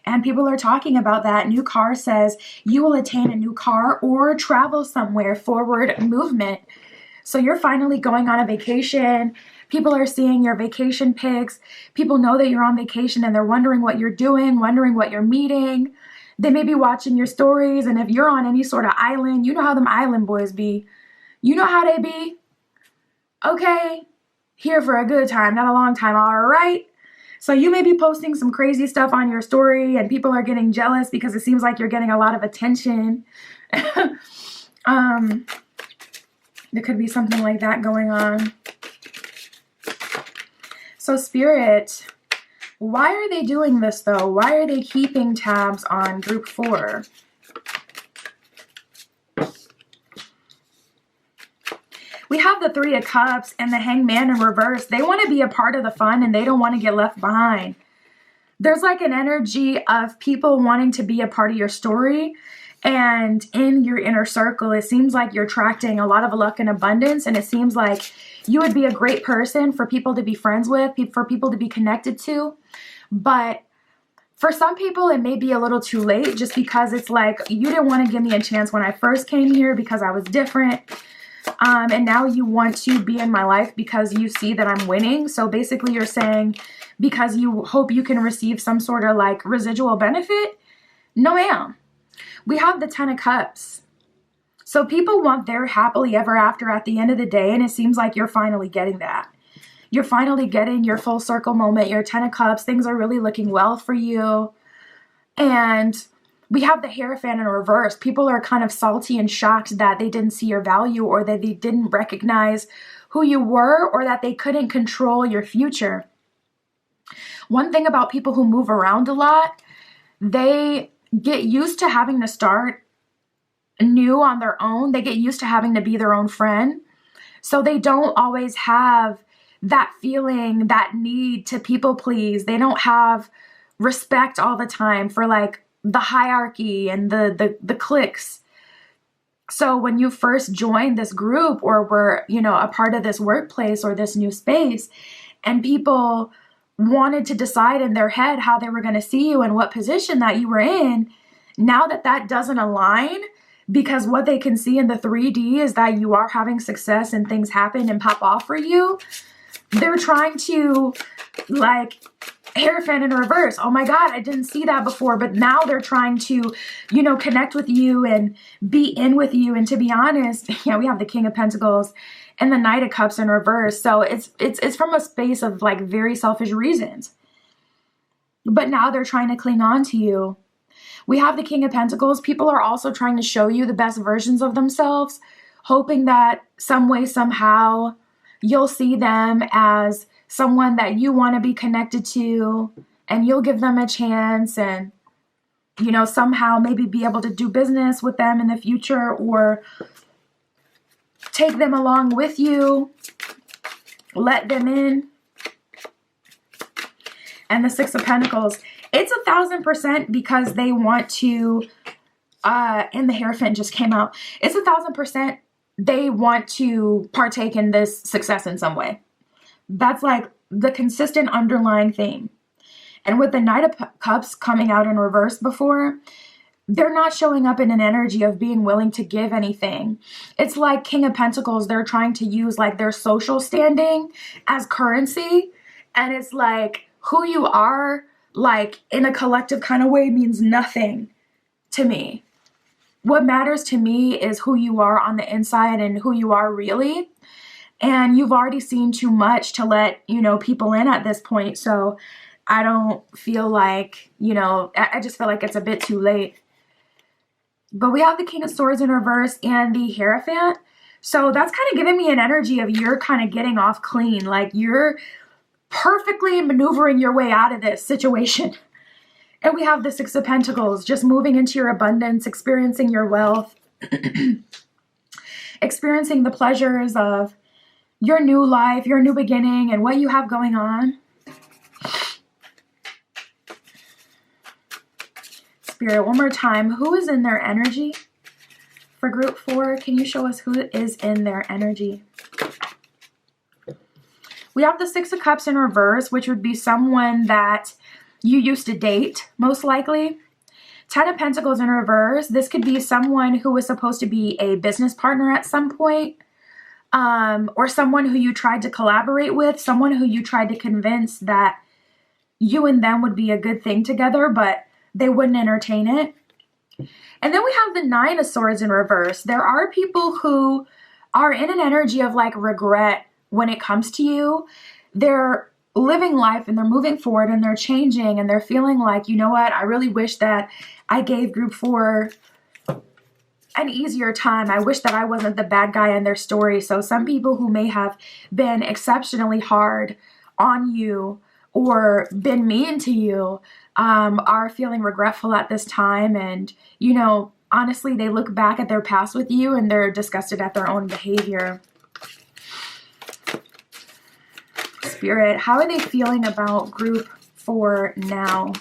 And people are talking about that. New car says you will attain a new car or travel somewhere, forward movement. So you're finally going on a vacation. People are seeing your vacation pics. People know that you're on vacation and they're wondering what you're doing, wondering what you're meeting. They may be watching your stories. And if you're on any sort of island, you know how them island boys be. You know how they be. Okay, here for a good time, not a long time, all right? So you may be posting some crazy stuff on your story and people are getting jealous because it seems like you're getting a lot of attention. There could be something like that going on. So Spirit, why are they doing this though? Why are they keeping tabs on group 4? We have the 3 of Cups and the Hangman in reverse. They want to be a part of the fun and they don't want to get left behind. There's like an energy of people wanting to be a part of your story. And in your inner circle, it seems like you're attracting a lot of luck and abundance. And it seems like you would be a great person for people to be friends with, for people to be connected to. But for some people, it may be a little too late just because it's like, you didn't want to give me a chance when I first came here because I was different. And now you want to be in my life because you see that I'm winning. So basically you're saying because you hope you can receive some sort of like residual benefit. No, ma'am. We have the 10 of Cups. So people want their happily ever after at the end of the day. And it seems like you're finally getting that. You're finally getting your full circle moment, your 10 of Cups. Things are really looking well for you. And we have the Hierophant in reverse. People are kind of salty and shocked that they didn't see your value or that they didn't recognize who you were or that they couldn't control your future. One thing about people who move around a lot, they get used to having to start new on their own. They get used to having to be their own friend. So they don't always have that feeling, that need to people please. They don't have respect all the time for like the hierarchy and the cliques. So when you first joined this group or were, you know, a part of this workplace or this new space, and people wanted to decide in their head how they were going to see you and what position that you were in, now that that doesn't align, because what they can see in the 3D is that you are having success and things happen and pop off for you, they're trying to like Hierophant in reverse. Oh my God, I didn't see that before. But now they're trying to, you know, connect with you and be in with you. And to be honest, yeah, we have the King of Pentacles and the Knight of Cups in reverse. So it's from a space of like very selfish reasons. But now they're trying to cling on to you. We have the King of Pentacles. People are also trying to show you the best versions of themselves, hoping that some way, somehow, you'll see them as someone that you want to be connected to and you'll give them a chance and, you know, somehow maybe be able to do business with them in the future or take them along with you, let them in. And the 6 of Pentacles, it's 1000% because they want to and the Hierophant just came out. It's 1,000% they want to partake in this success in some way. That's like the consistent underlying theme. And with the Knight of Cups coming out in reverse before, they're not showing up in an energy of being willing to give anything. It's like King of Pentacles, they're trying to use like their social standing as currency. And it's like who you are, like in a collective kind of way, means nothing to me. What matters to me is who you are on the inside and who you are really. And you've already seen too much to let, people in at this point. So I don't feel like, I just feel like it's a bit too late. But we have the King of Swords in reverse and the Hierophant. So that's kind of giving me an energy of you're kind of getting off clean. Like you're perfectly maneuvering your way out of this situation. And we have the Six of Pentacles, just moving into your abundance, experiencing your wealth, experiencing the pleasures of your new life, your new beginning, and what you have going on. Spirit, one more time, who is in their energy for group 4? Can you show us who is in their energy? We have the Six of Cups in reverse, which would be someone that you used to date, most likely. 10 of Pentacles in reverse. This could be someone who was supposed to be a business partner at some point, or someone who you tried to collaborate with, someone who you tried to convince that you and them would be a good thing together, but they wouldn't entertain it. And then we have the Nine of Swords in reverse. There are people who are in an energy of like regret when it comes to you. They're living life and they're moving forward and they're changing and they're feeling like, you know what, I really wish that I gave group 4 an easier time. I wish that I wasn't the bad guy in their story. So some people who may have been exceptionally hard on you or been mean to you are feeling regretful at this time. And, honestly, they look back at their past with you and they're disgusted at their own behavior. Spirit, how are they feeling about group 4 now?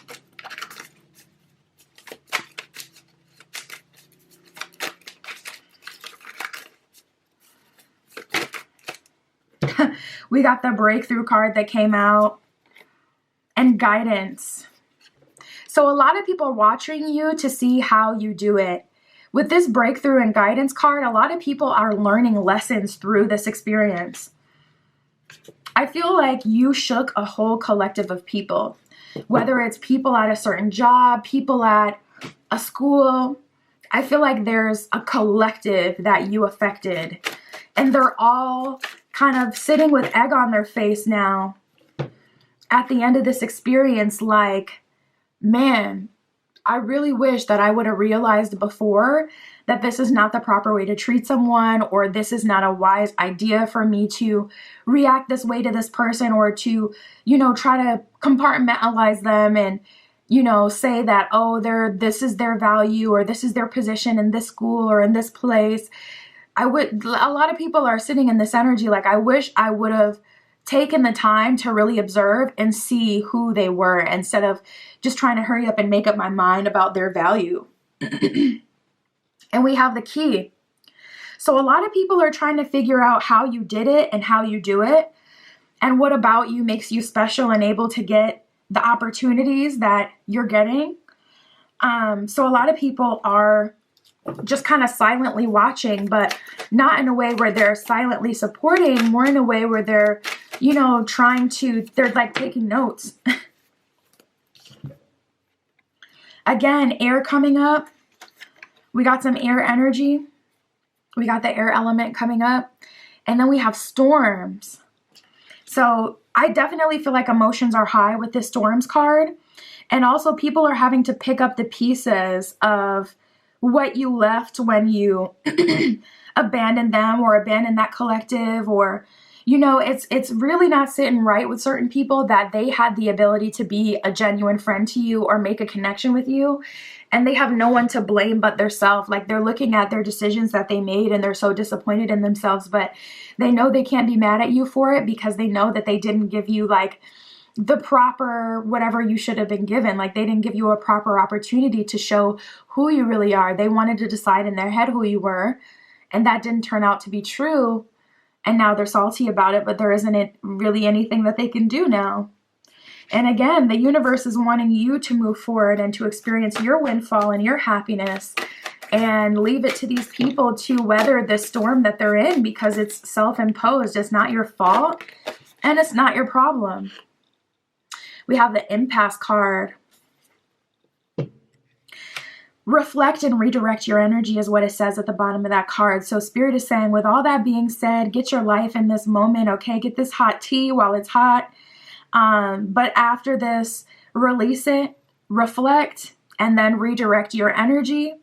We got the breakthrough card that came out and guidance. So a lot of people are watching you to see how you do it. With this breakthrough and guidance card, a lot of people are learning lessons through this experience. I feel like you shook a whole collective of people, whether it's people at a certain job, people at a school. I feel like there's a collective that you affected, and they're all kind of sitting with egg on their face now at the end of this experience, like, man, I really wish that I would have realized before that this is not the proper way to treat someone, or this is not a wise idea for me to react this way to this person, or to, try to compartmentalize them and, say that, oh, this is their value, or this is their position in this school or in this place. A lot of people are sitting in this energy like, I wish I would have taken the time to really observe and see who they were instead of just trying to hurry up and make up my mind about their value. And we have the key. So a lot of people are trying to figure out how you did it and how you do it, and what about you makes you special and able to get the opportunities that you're getting. So a lot of people are just kind of silently watching, but not in a way where they're silently supporting, more in a way where they're, they're like taking notes. Again, air coming up. We got some air energy. We got the air element coming up. And then we have storms. So I definitely feel like emotions are high with this storms card. And also people are having to pick up the pieces of what you left when you abandoned them or abandoned that collective, or, it's really not sitting right with certain people that they had the ability to be a genuine friend to you or make a connection with you. And they have no one to blame but themselves. Like, they're looking at their decisions that they made and they're so disappointed in themselves, but they know they can't be mad at you for it because they know that they didn't give you like the proper whatever you should have been given. Like, they didn't give you a proper opportunity to show who you really are. They wanted to decide in their head who you were, and that didn't turn out to be true. And now they're salty about it, but there isn't really anything that they can do now. And again, the universe is wanting you to move forward and to experience your windfall and your happiness, and leave it to these people to weather the storm that they're in, because it's self-imposed. It's not your fault, and it's not your problem. We have the impasse card. Reflect and redirect your energy is what it says at the bottom of that card. So Spirit is saying, with all that being said, get your life in this moment, okay? Get this hot tea while it's hot. But after this, release it, reflect, and then redirect your energy,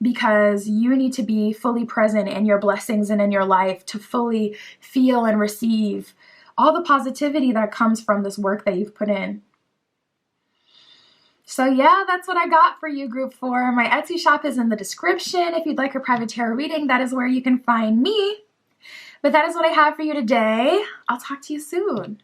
because you need to be fully present in your blessings and in your life to fully feel and receive all the positivity that comes from this work that you've put in. So yeah, that's what I got for you, Group 4. My Etsy shop is in the description. If you'd like a private tarot reading, that is where you can find me. But that is what I have for you today. I'll talk to you soon.